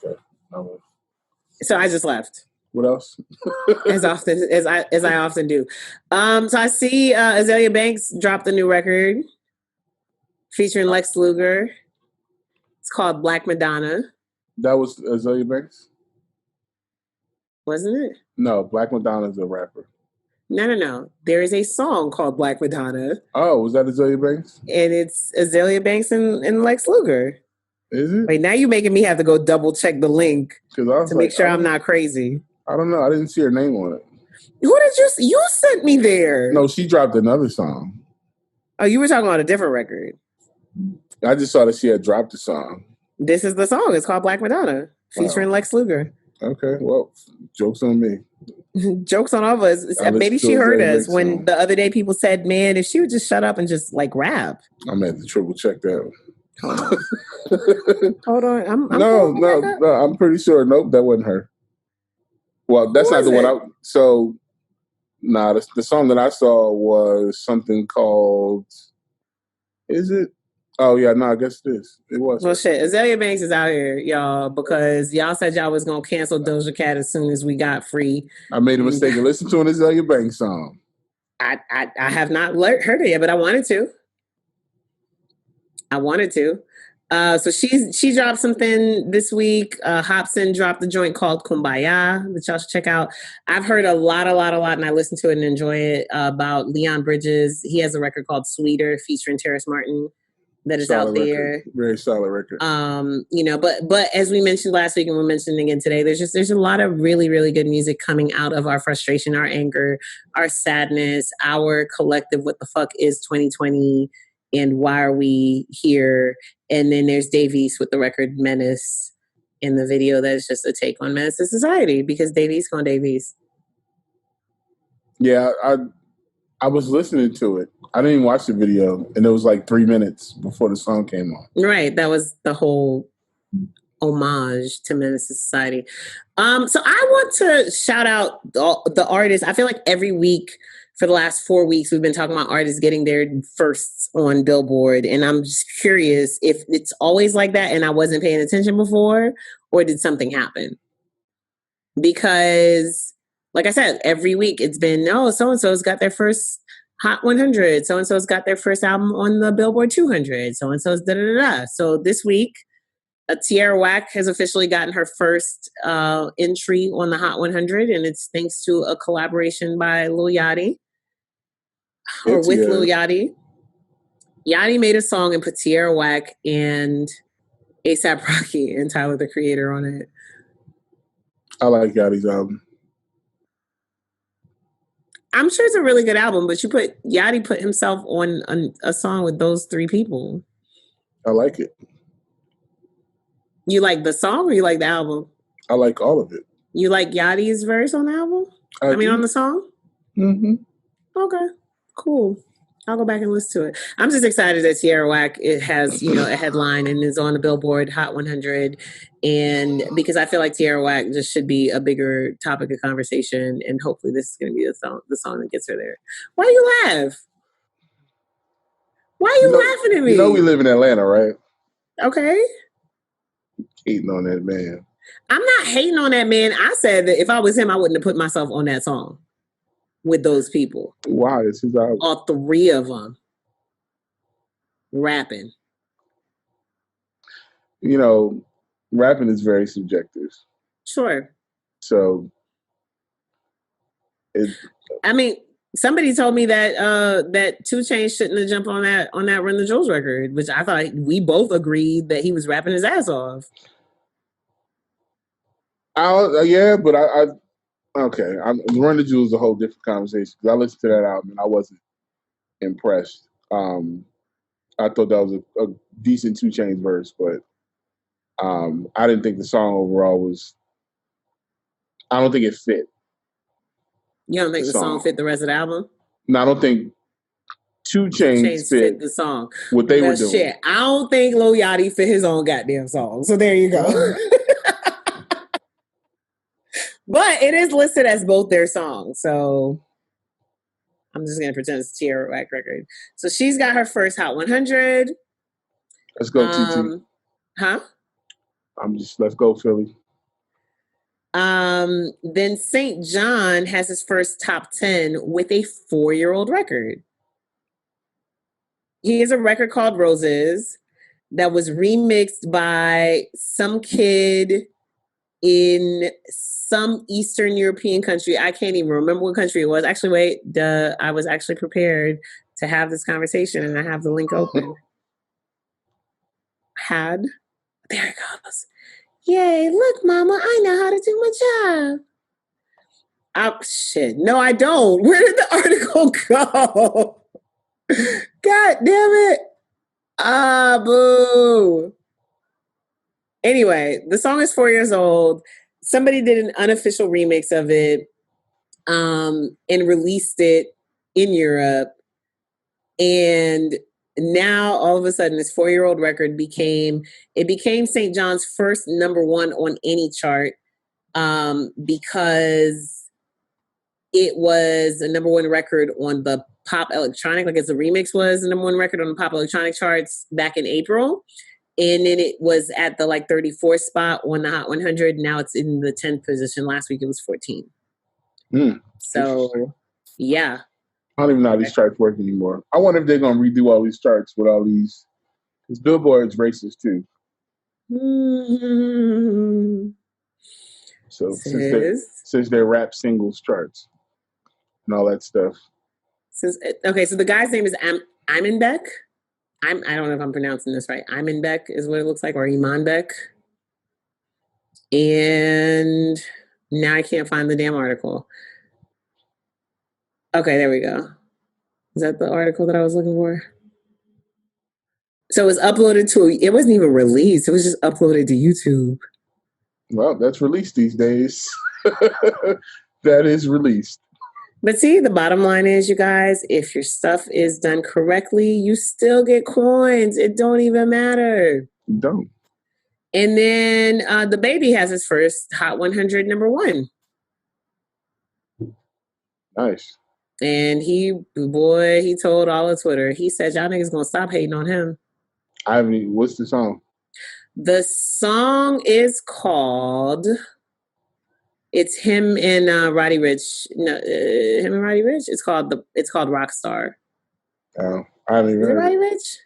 okay. So I just left. What else? as I often do. So I see Azalea Banks dropped a new record featuring Lex Luger. It's called Black Madonna. That was Azalea Banks? Wasn't it? No, Black Madonna's a rapper. No. There is a song called Black Madonna. Oh, was that Azalea Banks? And it's Azalea Banks and Lex Luger. Is it? Wait, now you're making me have to go double check the link to make sure I'm not crazy. I don't know. I didn't see her name on it. Who did you sent me there? No, she dropped another song. Oh, you were talking about a different record. I just saw that she had dropped a song. This is the song. It's called Black Madonna, featuring Lex Luger. Okay, well, joke's on me. Jokes on all of us. Maybe she heard us when the other day people said, man, if she would just shut up and just like rap. I'm at the triple check that. Hold on. Hold on. I'm no. I'm pretty sure. Nope, that wasn't her. Well, that's not the one. The song that I saw was something called. Is it? Oh yeah, no, I guess this. It was. Well, shit, Azalea Banks is out here, y'all, because y'all said y'all was gonna cancel Doja Cat as soon as we got free. I made a mistake and listened to an Azalea Banks song. I have not heard it yet, but I wanted to. So she dropped something this week. Hobson dropped the joint called Kumbaya that y'all should check out. I've heard a lot, and I listened to it and enjoy it. About Leon Bridges. He has a record called Sweeter featuring Terrace Martin that is solid out there. Record. Very solid record. But as we mentioned last week and we're mentioning again today, there's a lot of really, really good music coming out of our frustration, our anger, our sadness, our collective what the fuck is 2020 and why are we here? And then there's Dave East with the record Menace in the video that's just a take on Menace to Society because Dave East gone Dave East. Yeah, I was listening to it. I didn't even watch the video, and it was like 3 minutes before the song came on. Right, that was the whole homage to Menace to Society. So I want to shout out the artists. I feel like every week for the last 4 weeks, we've been talking about artists getting their firsts on Billboard, and I'm just curious if it's always like that and I wasn't paying attention before, or did something happen? Because, like I said, every week it's been, so-and-so's got their first Hot 100, so-and-so's got their first album on the Billboard 200, so-and-so's da-da-da-da. So this week, Tierra Whack has officially gotten her first entry on the Hot 100, and it's thanks to a collaboration by Lil Yachty, with Lil Yachty. Yachty made a song and put Tierra Whack and A$AP Rocky and Tyler, the Creator, on it. I like Yachty's album. I'm sure it's a really good album, but Yachty put himself on a song with those three people. I like it. You like the song or you like the album? I like all of it. You like Yachty's verse on the album? I mean, on the song? Mm-hmm. Okay, cool. I'll go back and listen to it. I'm just excited that Tierra Whack, it has, a headline and is on the Billboard Hot 100. And because I feel like Tierra Whack just should be a bigger topic of conversation. And hopefully this is going to be the song that gets her there. Why you laugh? Why are you laughing at me? You know we live in Atlanta, right? Okay. Hating on that man. I'm not hating on that man. I said that if I was him, I wouldn't have put myself on that song with those people. Why? It's his album. All three of them rapping. Rapping is very subjective. Sure. So, somebody told me that 2 Chainz shouldn't have jumped on that Run the Jewels record, which I thought we both agreed that he was rapping his ass off. Yeah, but okay. Run the Jewels is a whole different conversation because I listened to that album and I wasn't impressed. I thought that was a decent 2 Chainz verse, but I didn't think the song overall was. I don't think it fit. You don't think the song fit the rest of the album? No, I don't think 2 Chainz fit the song. What they were doing. Shit, I don't think Lil Yachty fit his own goddamn song. So there you go. But it is listed as both their songs, so I'm just gonna pretend it's a Tierra Whack record. So she's got her first Hot 100. Let's go, TT. Huh? Let's go, Philly. Then St. John has his first top 10 with a 4-year-old record. He has a record called Roses that was remixed by some kid in some Eastern European country. I can't even remember what country it was. Actually, wait, I was actually prepared to have this conversation and I have the link open. There it goes. Yay, look, Mama, I know how to do my job. Shit. No, I don't. Where did the article go? God damn it. Boo. Anyway, the song is 4 years old. Somebody did an unofficial remix of it and released it in Europe. And now all of a sudden this 4-year-old record became St. John's first #1 on any chart, because it was a #1 record on the pop electronic, like as the remix was the #1 record on the pop electronic charts back in April. And then it was at the 34th spot on the Hot 100. Now it's in the 10th position. Last week it was 14. So, yeah. I don't even know how these charts work anymore. I wonder if they're going to redo all these charts with all these. Because Billboard's racist too. Mm-hmm. So since they're rap singles charts and all that stuff. So the guy's name is Imanbek. I don't know if I'm pronouncing this right. Imanbek is what it looks like, or Imanbek. And now I can't find the damn article. Okay, there we go. Is that the article that I was looking for? So it was uploaded it wasn't even released. It was just uploaded to YouTube. Well, that's released these days. That is released. But see, the bottom line is, you guys, if your stuff is done correctly, you still get coins. It don't even matter. Don't. And then the baby has his first Hot 100 #1. Nice. And he told all of Twitter, he said, y'all niggas gonna stop hating on him. What's the song? The song is called, it's him and Roddy Ricch. No, him and Roddy Ricch. It's called Rockstar. Oh, I haven't even heard it. Roddy Ricch?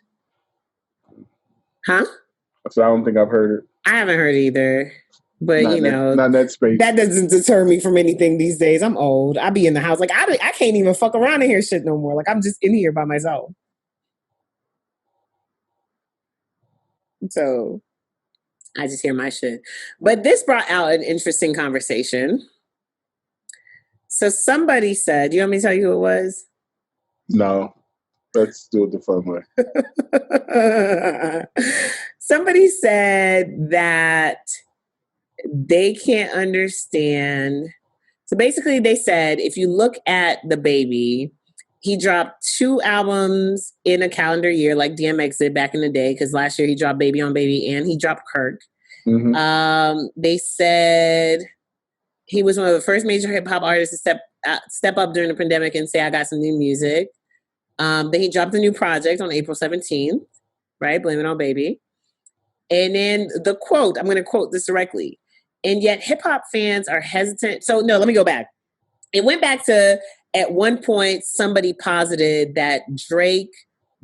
Huh? So I don't think I've heard it. I haven't heard it either. But not in that space. That doesn't deter me from anything these days. I'm old. I be in the house. I can't even fuck around and hear shit no more. I'm just in here by myself. So I just hear my shit. But this brought out an interesting conversation. So somebody said, you want me to tell you who it was? No. Let's do it the fun way. Somebody said that they can't understand. So basically they said, if you look at the baby, he dropped 2 albums in a calendar year, like DMX did back in the day, because last year he dropped Baby on Baby and he dropped Kirk. Mm-hmm. They said he was one of the first major hip hop artists to step up during the pandemic and say, I got some new music. Then he dropped a new project on April 17th, right? Blame It on Baby. And then the quote, I'm going to quote this directly. And yet hip hop fans are hesitant. So no, let me go back. It went back to, at one point, somebody posited that Drake,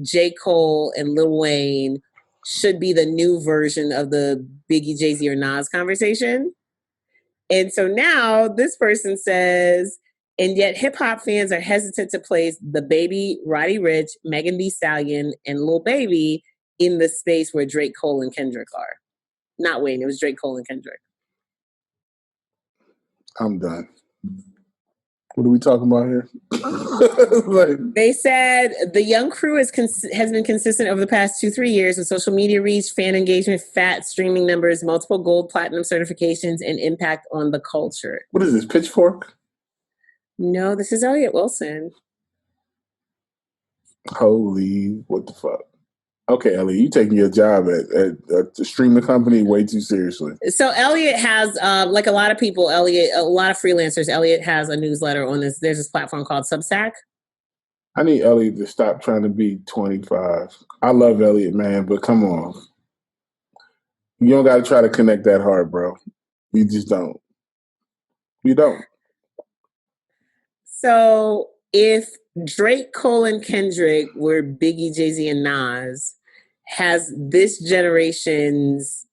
J. Cole, and Lil Wayne should be the new version of the Biggie, Jay-Z, or Nas conversation. And so now this person says, and yet hip hop fans are hesitant to place the Baby, Roddy Ricch, Megan Thee Stallion, and Lil Baby in the space where Drake, Cole, and Kendrick are. Not Wayne, it was Drake, Cole, and Kendrick. I'm done. What are we talking about here? They said the young crew has been consistent over the past 2-3 years with social media reach, fan engagement, fat streaming numbers, multiple gold, platinum certifications, and impact on the culture. What is this, Pitchfork? No, this is Elliott Wilson. Holy, what the fuck? Okay, Elliot, you taking your job at the streaming company way too seriously. So Elliot has, like a lot of people, a lot of freelancers, Elliot has a newsletter on this. There's this platform called Substack. I need Elliot to stop trying to be 25. I love Elliot, man, but come on. You don't got to try to connect that hard, bro. You just don't. You don't. So if Drake, Cole, and Kendrick were Biggie, Jay-Z, and Nas, has this generation's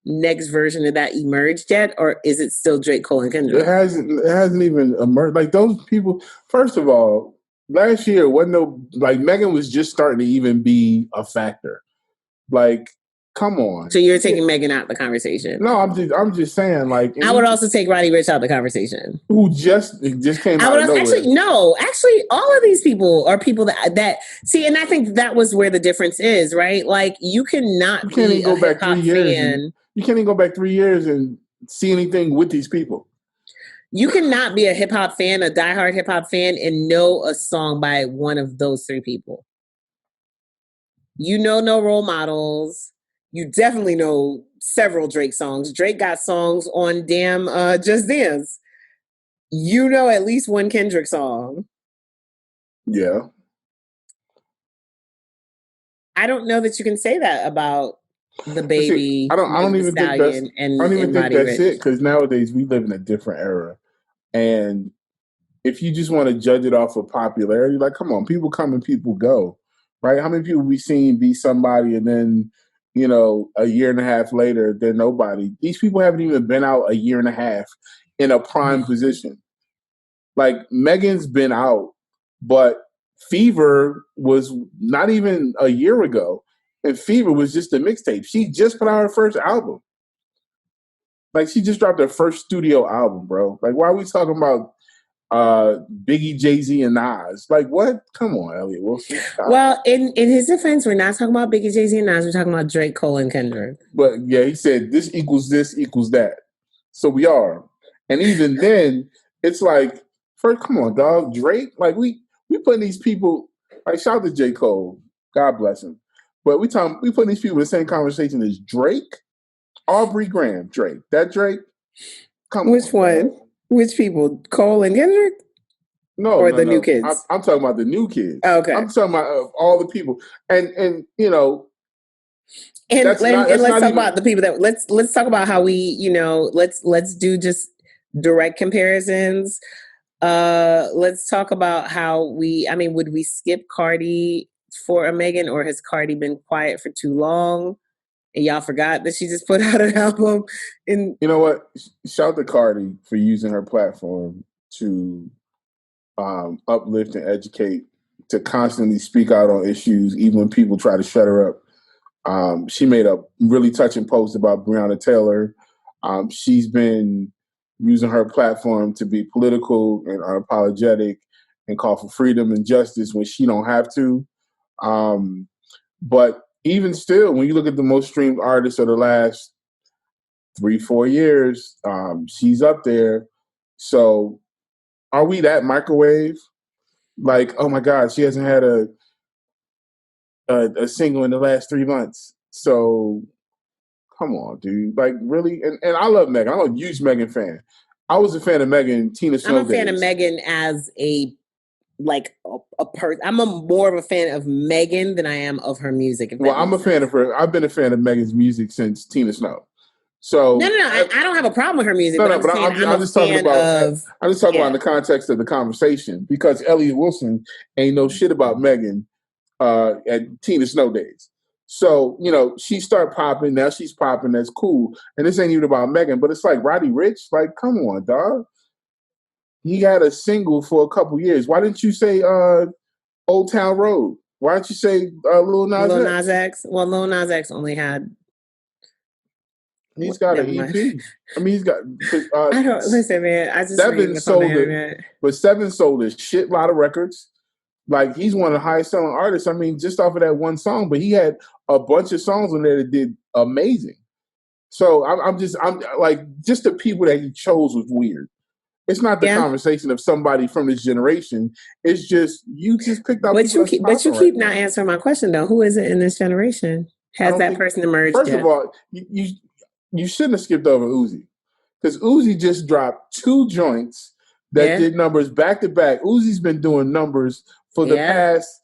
next version of that emerged yet, or is it still Drake, Cole, and Kendrick? It hasn't even emerged. Like those people, first of all, last year Megan was just starting to even be a factor. Like, come on. So you're taking Megan out the conversation? No, I'm just saying. Like, I would also take Roddy Ricch out the conversation. Who just came out of nowhere. Actually, all of these people are people that see, and I think that was where the difference is, right? Like, you cannot be a hip hop fan. You can't even go back 3 years and see anything with these people. You cannot be a hip hop fan, a diehard hip hop fan, and know a song by one of those 3 people. You know no role models. You definitely know several Drake songs. Drake got songs on damn Just Dance. You know at least one Kendrick song. Yeah. I don't know that you can say that about the baby. I don't even think that's it, because nowadays we live in a different era. And if you just want to judge it off of popularity, like, come on, people come and people go, right? How many people we seen be somebody and then, you know, a year and a half later, they're nobody? These people haven't even been out a year and a half in a prime position. Like, Megan's been out, but Fever was not even a year ago. And Fever was just a mixtape. She just put out her first album. Like, she just dropped her first studio album, bro. Like, why are we talking about Biggie, Jay-Z, and Nas? Like, what? Come on, Elliot Wilson. Stop. Well, in his defense, we're not talking about Biggie, Jay-Z, and Nas. We're talking about Drake, Cole, and Kendrick. But yeah, he said this equals that. So we are. And even then, it's like, first, come on, dog. Drake, like, we putting these people, like, shout out to J. Cole. God bless him. But we putting these people in the same conversation as Drake, Aubrey Graham, Drake. That Drake? Which one? Which people? Cole and Kendrick? No, the new kids? I'm talking about the new kids. Oh, okay. I'm talking about all the people. And you know, and let's talk about the people that let's talk about how we, you know, let's do just direct comparisons. Let's talk about how would we skip Cardi for a Megan, or has Cardi been quiet for too long and y'all forgot that she just put out an album? You know what? Shout to Cardi for using her platform to uplift and educate, to constantly speak out on issues, even when people try to shut her up. She made a really touching post about Breonna Taylor. She's been using her platform to be political and unapologetic and call for freedom and justice when she don't have to. But even still, when you look at the most streamed artists of the last 3-4 years, she's up there. So are we that microwave? Like, oh my God, she hasn't had a single in the last 3 months. So come on, dude. Like, really? And I love Megan. I'm a huge Megan fan. I was a fan of Megan Tina Snow I'm a fan of Megan as a person. I'm more of a fan of Megan than I am of her music. Well, I'm a fan of her. I've been a fan of Megan's music since Tina Snow. So no, I don't have a problem with her music. I'm just talking about in the context of the conversation, because Elliot Wilson ain't know shit about Megan at Tina Snow days. So, you know, she started popping. Now she's popping. That's cool. And this ain't even about Megan, but it's like Roddy Ricch. Like, come on, dog. He had a single for a couple years. Why didn't you say Old Town Road? Why didn't you say Lil Nas X? Lil Nas X? Well, Lil Nas X only had... He's got an EP. I mean, he's got... I don't... Listen, man. I just... Seven sold a shit lot of records. Like, he's one of the highest selling artists. I mean, just off of that one song. But he had a bunch of songs on there that did amazing. So I'm like, just the people that he chose was weird. It's not the conversation of somebody from this generation. It's just, you just picked up. But you keep not answering my question, though. Who is it in this generation? Has that person emerged yet? First of all, you shouldn't have skipped over Uzi, because Uzi just dropped 2 joints that did numbers back to back. Uzi's been doing numbers for the past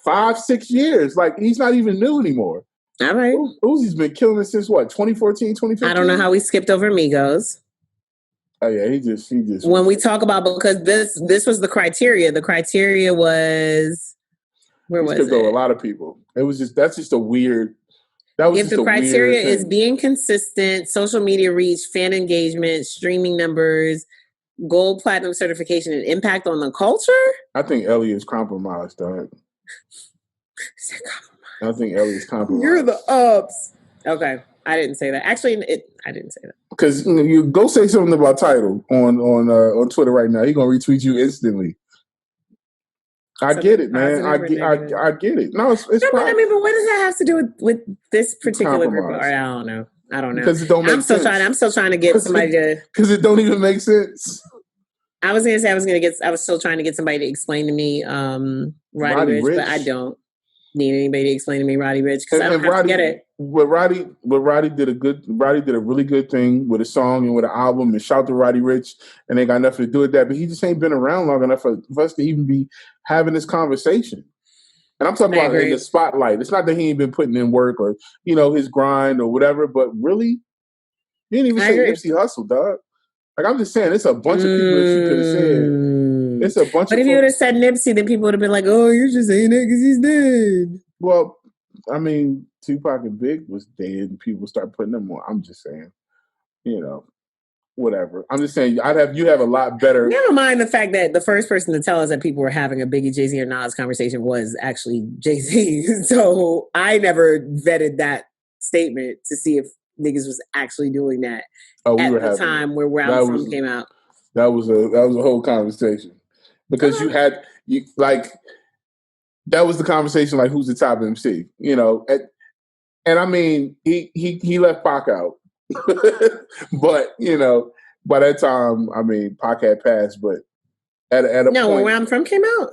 5-6 years. Like, he's not even new anymore. All right. Uzi's been killing it since what, 2014, 2015? I don't know how we skipped over Migos. Oh yeah, he just. When we talk about, because this was the criteria. The criteria was, where was it? A lot of people. That's just a weird. If the criteria is being consistent, social media reach, fan engagement, streaming numbers, gold, platinum certification, and impact on the culture, I think Elliot's compromised, dog. I think Elliot's compromised. You're the ups. Okay. I didn't say that. Actually, I didn't say that. Because you go say something about Tidal on Twitter right now. He's gonna retweet you instantly. I get it, man. I get it. No, it's fine. I mean, but what does that have to do with this particular group? I don't know. Because it don't make sense. I'm still trying to get somebody to. Because it don't even make sense. I was still trying to get somebody to explain to me Roddy Ricch, but I don't. Need anybody to explain to me Roddy Ricch? Because I don't have to get it. Roddy did a really good thing with a song and with an album, and shout to Roddy Ricch, and they got nothing to do with that. But he just ain't been around long enough for us to even be having this conversation. And I'm talking about in the spotlight. It's not that he ain't been putting in work or, his grind or whatever, but really, he didn't even say Nipsey Hussle, dog. Like, I'm just saying, it's a bunch of people that you could have said. It's a bunch But if you would have said Nipsey, then people would have been like, oh, you're just saying that because he's dead. Well, I mean, Tupac and Big was dead and people start putting them on. I'm just saying, whatever. I'm just saying, you have a lot better. Never mind the fact that the first person to tell us that people were having a Biggie, Jay-Z, or Nas conversation was actually Jay-Z. So I never vetted that statement to see if niggas was actually doing that at the time where Where I'm From came out. That was a whole conversation because that was the conversation, like, who's the top MC, and I mean, he left Pac out, but by that time, I mean, Pac had passed, but at a point, when Where I'm From came out,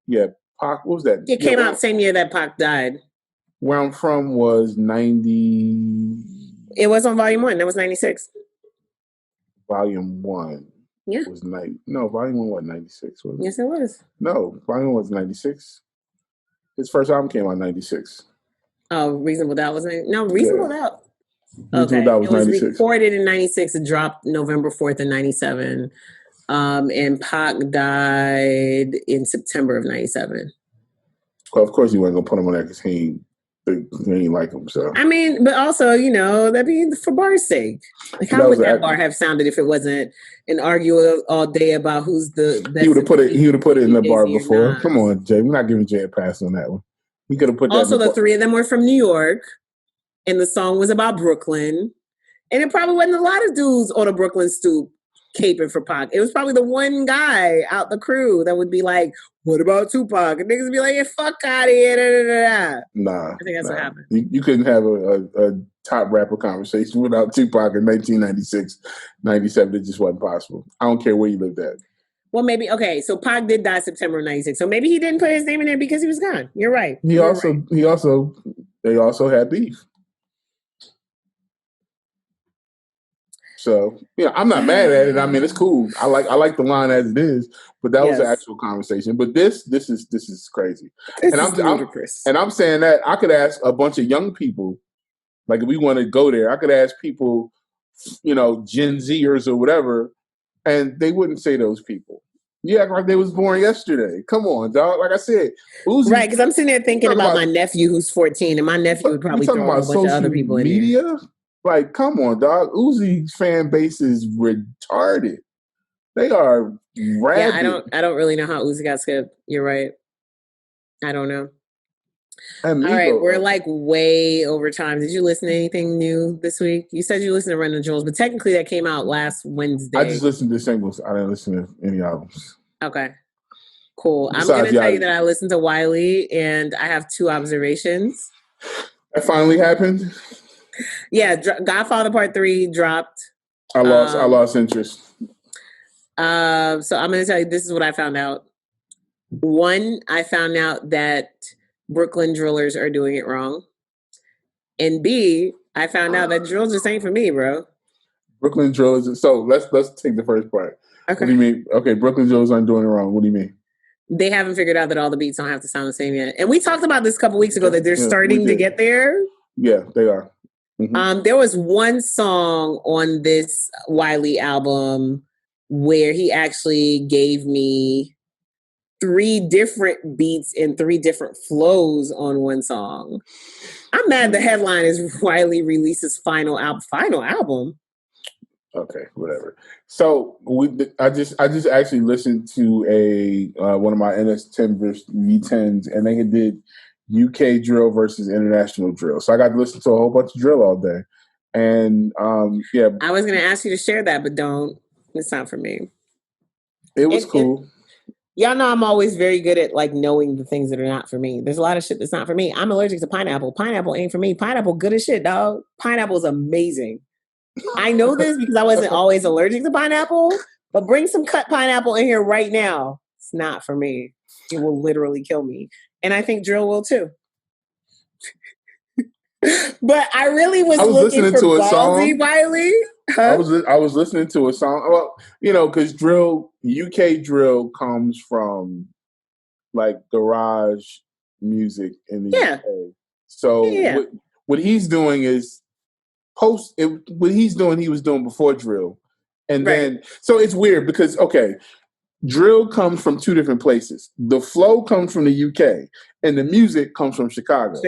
yeah, Pac, what was that? It came out same year that Pac died. Where I'm From was 90. It was on Volume 1. That was 96. Volume 1. Yeah. Was no, Volume 1 was 96. Wasn't it? Yes, it was. No, Volume 1 was 96. His first album came out in 96. Oh, Reasonable Doubt was Reasonable Doubt. Okay. Doubt was it was 96. recorded in 96. It dropped November 4th in 97. And Pac died in September of 97. Well, of course he wasn't going to put him on there because he ain't like him. So I mean, but also, that'd be for bar's sake. Like, how would that bar have sounded if it wasn't an argument all day about who's the best? He would have put it in the bar before. Come on, Jay. We're not giving Jay a pass on that one. He could have put that. Also, the three of them were from New York, and the song was about Brooklyn. And it probably wasn't a lot of dudes on a Brooklyn stoop caping for Pac. It was probably the one guy out the crew that would be like, what about Tupac? And niggas would be like, yeah, fuck out of here. Da, da, da, da. Nah. I think that's what happened. You couldn't have a top rapper conversation without Tupac in 1996, 97. It just wasn't possible. I don't care where you lived at. Well, maybe, okay, so Pac did die September of 96. So maybe he didn't put his name in there because he was gone. You're right. They also had beef. So, I'm not mad at it. I mean, it's cool. I like the line as it is, but that was an actual conversation. But this is crazy. I'm ludicrous. And I'm saying that I could ask a bunch of young people, like, if we want to go there, I could ask people, Gen Zers or whatever, and they wouldn't say those people. You act like they was born yesterday. Come on, dog. Like I said, Uzi, right? Because I'm sitting there thinking about my nephew who's 14, and my nephew would probably throw a bunch of other people in media. Like, come on, dog. Uzi's fan base is retarded. They are rabid. Yeah, I don't really know how Uzi got skipped. You're right. I don't know. All right, we're like way over time. Did you listen to anything new this week? You said you listened to Run the Jewels, but technically that came out last Wednesday. I just listened to singles. I didn't listen to any albums. Okay. Cool. I'm going to tell you that I listened to Wiley, and I have two observations. That finally happened? Yeah, Godfather Part 3 dropped. I lost interest. So I'm going to tell you, this is what I found out. One, I found out that Brooklyn drillers are doing it wrong. And B, I found out that drill just ain't for me, bro. Brooklyn drillers. So let's take the first part. Okay. What do you mean? Okay, Brooklyn drillers aren't doing it wrong. What do you mean? They haven't figured out that all the beats don't have to sound the same yet. And we talked about this a couple weeks ago that they're starting to get there. Yeah, they are. Mm-hmm. There was one song on this Wiley album where he actually gave me 3 different beats and 3 different flows on one song. I'm mad the headline is Wiley releases final album. Okay, whatever. So I just actually listened to one of my NS10 V10s, and they did UK drill versus international drill. So I got to listen to a whole bunch of drill all day. And yeah. I was going to ask you to share that, but don't. It's not for me. It was cool. Y'all know I'm always very good at like knowing the things that are not for me. There's a lot of shit that's not for me. I'm allergic to pineapple. Pineapple ain't for me. Pineapple good as shit, dog. Pineapple is amazing. I know this because I wasn't always allergic to pineapple, but bring some cut pineapple in here right now. It's not for me. It will literally kill me. And I think drill will too. But I really was looking listening for to a Ballsy song. Wiley. I was listening to a song. Well, because drill, UK drill comes from like garage music in the UK. So what he's doing is what he's doing, he was doing before drill. And then, so it's weird because, drill comes from two different places. The flow comes from the UK and the music comes from Chicago.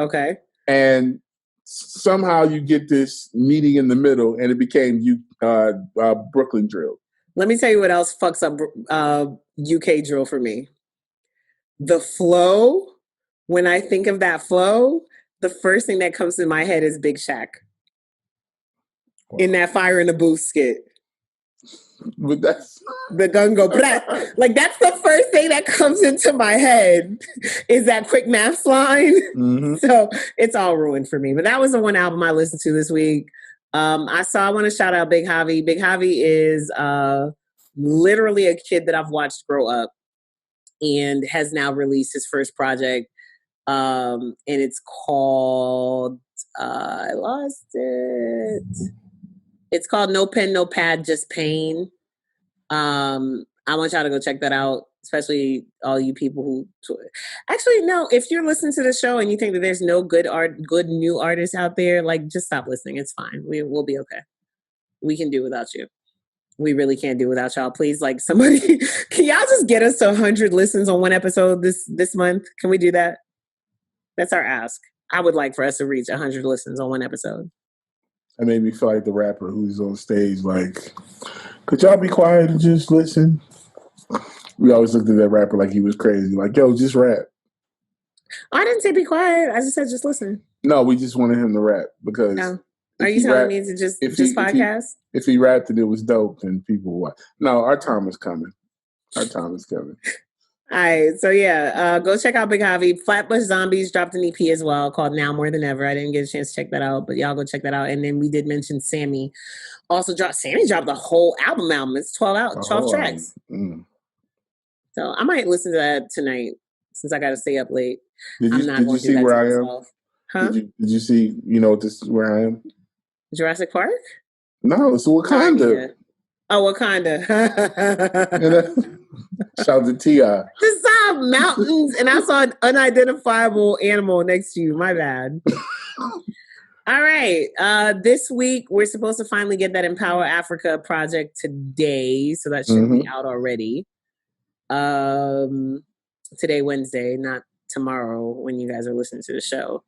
Okay. And somehow you get this meeting in the middle and it became Brooklyn drill. Let me tell you what else fucks up UK drill for me. The flow, when I think of that flow, the first thing that comes to my head is Big Shaq. Wow. In that Fire in the Booth skit. But that's the gun go like that's the first thing that comes into my head is that quick maths line. Mm-hmm. So it's all ruined for me. But that was the one album I listened to this week. I want to shout out Big Javi. Big Javi is literally a kid that I've watched grow up and has now released his first project. And it's called I lost it. It's called No Pen, No Pad, Just Pain. I want y'all to go check that out, especially all you people who actually no, if you're listening to the show and you think that there's no good new artists out there, like just stop listening. It's fine. We'll be okay. We can do without you. We really can't do without y'all. Please, like somebody, can y'all just get us to 100 listens on one episode this month? Can we do that? That's our ask. I would like for us to reach 100 listens on one episode. That made me feel like the rapper who's on stage, like, could y'all be quiet and just listen? We always looked at that rapper like he was crazy. Like, yo, just rap. I didn't say be quiet. I just said just listen. No, we just wanted him to rap because. No. Are you telling me to just podcast? If he rapped and it was dope, then people would. No, our time is coming. Our time is coming. All right, so go check out Big Javi. Flatbush Zombies dropped an EP as well called Now More Than Ever. I didn't get a chance to check that out, but y'all go check that out. And then we did mention Sammy. Sammy dropped the whole album. It's 12 tracks. So I might listen to that tonight since I got to stay up late. Did you see where I am? Huh? Did you see, this is where I am? Jurassic Park? No, it's Wakanda. Oh, Wakanda. Shout out to T.I. Just saw mountains and I saw an unidentifiable animal next to you. My bad. All right. This week, we're supposed to finally get that Empower Africa project today. So that should be out already. Today, Wednesday, not tomorrow when you guys are listening to the show.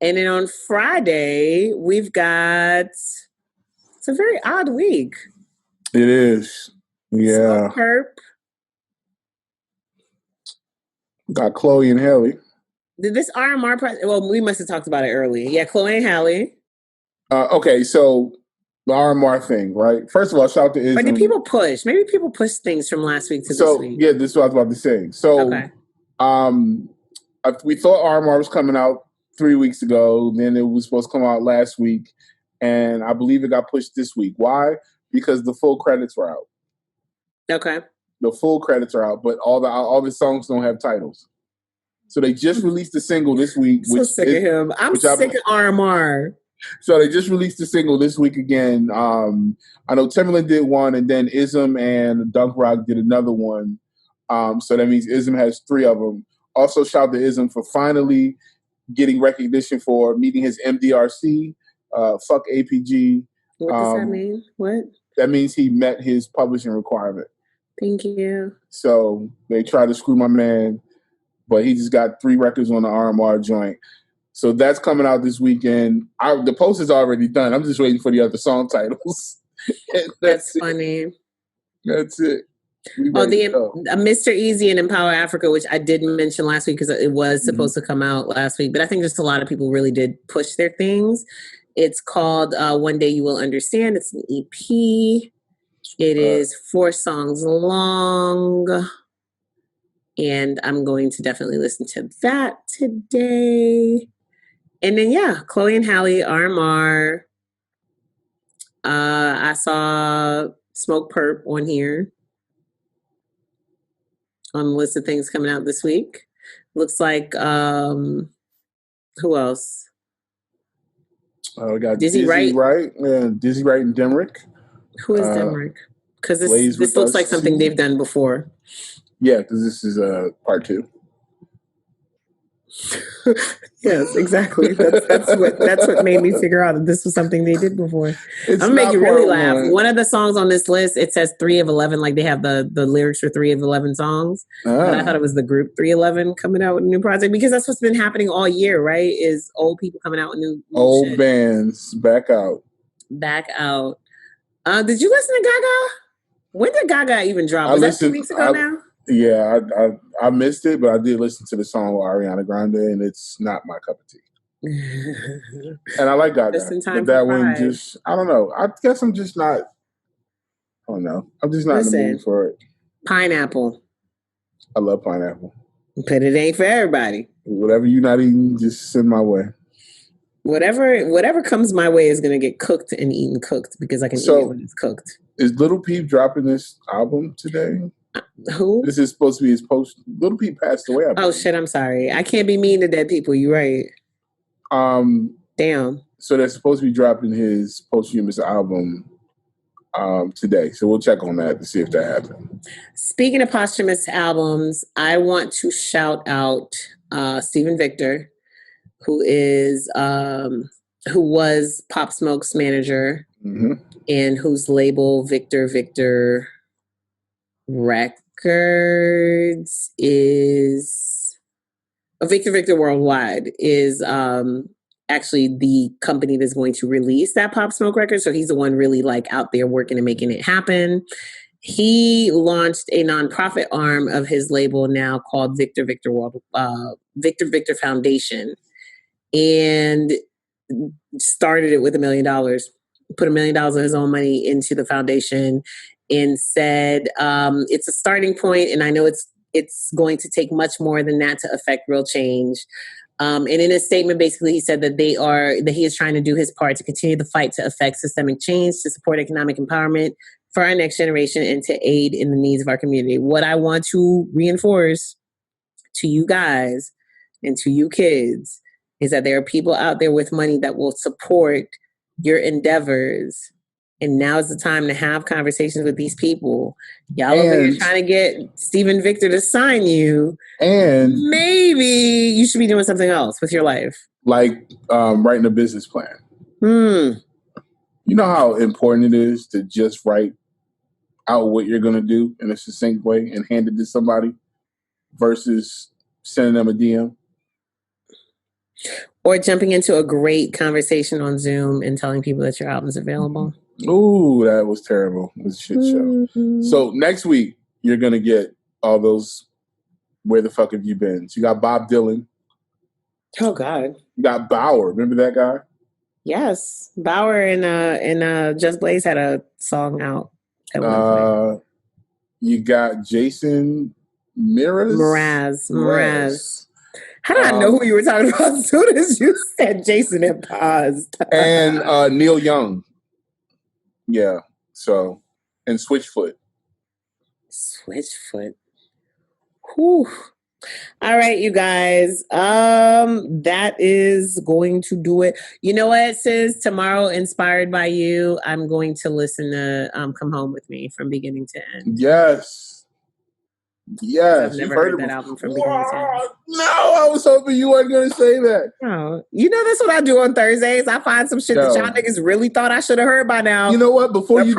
And then on Friday, we've got... It's a very odd week. It is. Yeah. Smoke Perp. Got Chloe and Halle. Did this RMR project? Well, we must have talked about it earlier. Yeah, Chloe and Halle. Okay, so the RMR thing, right? First of all, shout out to Ism. Or did people push? Maybe people pushed things from last week to this week. Yeah, this is what I was about to say. So, we thought RMR was coming out 3 weeks ago. Then it was supposed to come out last week. And I believe it got pushed this week. Why? Because the full credits were out. Okay. The full credits are out, but all the songs don't have titles. So they just released a single this week. I'm so sick of him. I'm sick of RMR. So they just released a single this week again. I know Timbaland did one, and then Ism and Dunk Rock did another one. So that means Ism has 3 of them. Also, shout out to Ism for finally getting recognition for meeting his MDRC. Fuck APG. What does that mean? What? That means he met his publishing requirement. Thank you. So they tried to screw my man, but he just got 3 records on the RMR joint. So that's coming out this weekend. The post is already done. I'm just waiting for the other song titles. That's funny. That's it. Mr. Easy and Empower Africa, which I didn't mention last week because it was supposed to come out last week, but I think just a lot of people really did push their things. It's called One Day You Will Understand. It's an EP. It is 4 songs long. And I'm going to definitely listen to that today. And then, Chloe and Halle, RMR. I saw Smoke Perp on here on the list of things coming out this week. Looks like who else? We got Dizzy Dizzy Wright. Wright, Dizzy Wright and Demrick. Who is Denmark? Because Blaze this with looks us like something too. they've done before. Yeah, because this is part 2. Yes, exactly. That's what made me figure out that this was something they did before. I'm gonna make you really laugh. One of the songs on this list, it says 3 of 11, like they have the lyrics for 3 of 11 songs. But I thought it was the group 311 coming out with a new project, because that's what's been happening all year, right? Is old people coming out with new old shit. bands back out. Did you listen to Gaga? When did Gaga even drop? Was that 2 weeks ago now? Yeah, I missed it, but I did listen to the song with Ariana Grande, and it's not my cup of tea. And I like Gaga, but that one just, I don't know. I guess I'm just not, I don't know. I'm just not in the mood for it. Pineapple. I love pineapple. But it ain't for everybody. Whatever you're not eating, just send my way. Whatever comes my way is going to get cooked and eaten cooked, because I can eat it when it's cooked. Is Little Peep dropping this album today? Who? This is supposed to be his post. Little Peep passed away. Oh shit! I'm sorry. I can't be mean to dead people. You're right. Damn. So they're supposed to be dropping his posthumous album today. So we'll check on that to see if that happened. Speaking of posthumous albums, I want to shout out Stephen Victor, who was Pop Smoke's manager, and whose label Victor Records is Victor Worldwide is actually the company that's going to release that Pop Smoke record. So he's the one really like out there working and making it happen. He launched a nonprofit arm of his label now called Victor Victor Foundation, and started it with $1 million. Put $1 million of his own money into the foundation, and said it's a starting point, and I know it's going to take much more than that to affect real change. And in his statement, basically, he said that he is trying to do his part to continue the fight to affect systemic change, to support economic empowerment for our next generation, and to aid in the needs of our community. What I want to reinforce to you guys and to you kids is that there are people out there with money that will support your endeavors. And now is the time to have conversations with these people. Y'all over here trying to get Stephen Victor to sign you. And maybe you should be doing something else with your life. Like writing a business plan. You know how important it is to just write out what you're going to do in a succinct way and hand it to somebody versus sending them a DM? Or jumping into a great conversation on Zoom and telling people that your album's available. Ooh, that was terrible. It was a shit show. So next week, you're going to get all those where the fuck have you been? So you got Bob Dylan. Oh, God. You got Bauer. Remember that guy? Yes. Bauer and Just Blaze had a song out at one point. You got Jason Mraz. How did I know who you were talking about as soon as you said Jason and paused? And Neil Young. Yeah. So, and Switchfoot. Whew. All right, you guys. That is going to do it. You know what, sis? Tomorrow, inspired by you, I'm going to listen to Come Home With Me from beginning to end. Yes. I've never heard that album from beginning to end. No, I was hoping you weren't going to say that. No. You know, that's what I do on Thursdays. I find some shit that y'all niggas really thought I should have heard by now. You know what? Before you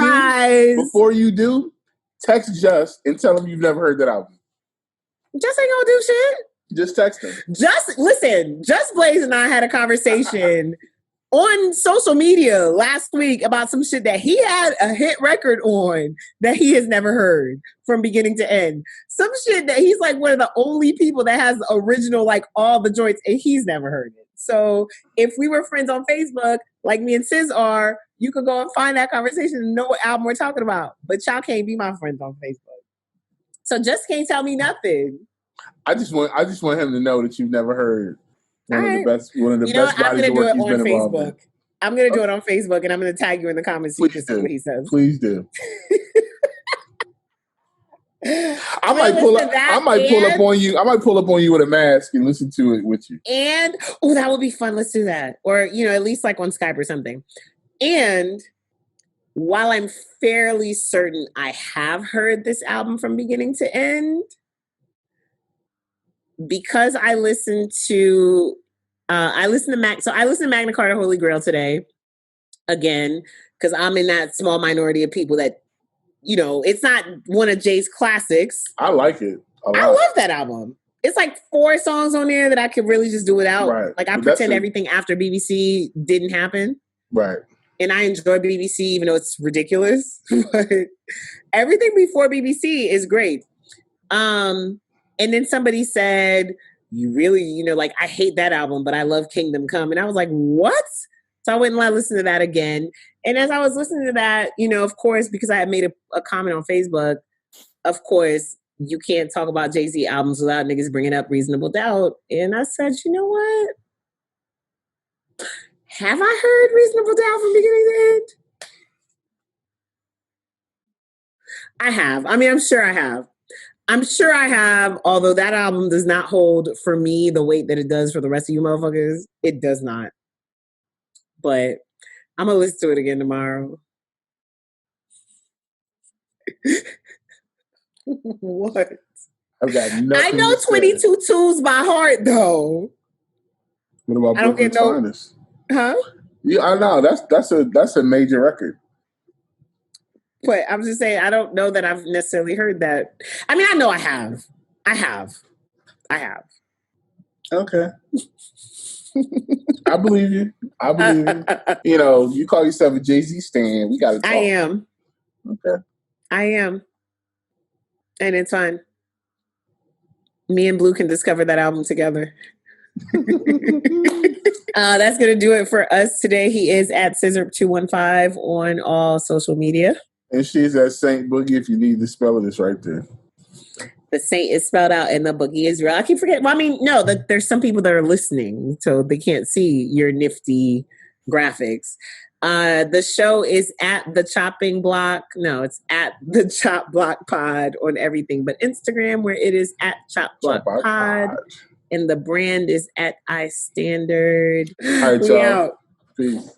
do, text Just and tell him you've never heard that album. Just ain't gonna do shit. Just text him. Just Blaze and I had a conversation on social media last week about some shit that he had a hit record on that he has never heard from beginning to end. Some shit that he's like one of the only people that has the original, like all the joints, and he's never heard it. So if we were friends on Facebook, like me and Sis are, you could go and find that conversation and know what album we're talking about. But y'all can't be my friends on Facebook. So Just can't tell me nothing. I just want him to know that you've never heard one of the best bodies of work he's been involved in. I'm gonna do it on Facebook, and I'm gonna tag you in the comments so you can see what he says. Please do. I might pull up on you. I might pull up on you with a mask and listen to it with you. And that would be fun. Let's do that. Or, at least like on Skype or something. And while I'm fairly certain I have heard this album from beginning to end, because I listened to Magna Carta Holy Grail today again, because I'm in that small minority of people that, it's not one of Jay's classics. I like it a lot. I love that album. It's like 4 songs on there that I could really just do without. Right. Like I pretend everything after BBC didn't happen. Right. And I enjoy BBC even though it's ridiculous. But everything before BBC is great. And then somebody said, you really, I hate that album, but I love Kingdom Come. And I was like, what? So I went and I listened to that again. And as I was listening to that, of course, because I had made a comment on Facebook, of course, you can't talk about Jay-Z albums without niggas bringing up Reasonable Doubt. And I said, you know what? Have I heard Reasonable Doubt from beginning to end? I have. I mean, I'm sure I have. Although that album does not hold for me the weight that it does for the rest of you motherfuckers. It does not. But I'm going to listen to it again tomorrow. What? I've got nothing. I know 22 Tools by heart, though. What about Brooklyn's Finest? Huh? Yeah, I know. That's a major record. But I'm just saying, I don't know that I've necessarily heard that. I mean, I know I have. I have. Okay. I believe you. You call yourself a Jay-Z stan. We got to talk. I am. Okay. I am. And it's fun. Me and Blue can discover that album together. That's going to do it for us today. He is at Scissor215 on all social media. And she's at Saint Boogie if you need to spell it. It's right there. The Saint is spelled out and the Boogie is real. I keep forgetting. Well, I mean, no, there's some people that are listening, so they can't see your nifty graphics. The show is at The Chopping Block. No, it's at The Chop Block Pod on everything but Instagram, where it is at Chop Block Pod. And the brand is at iStandard. All right, y'all. Peace.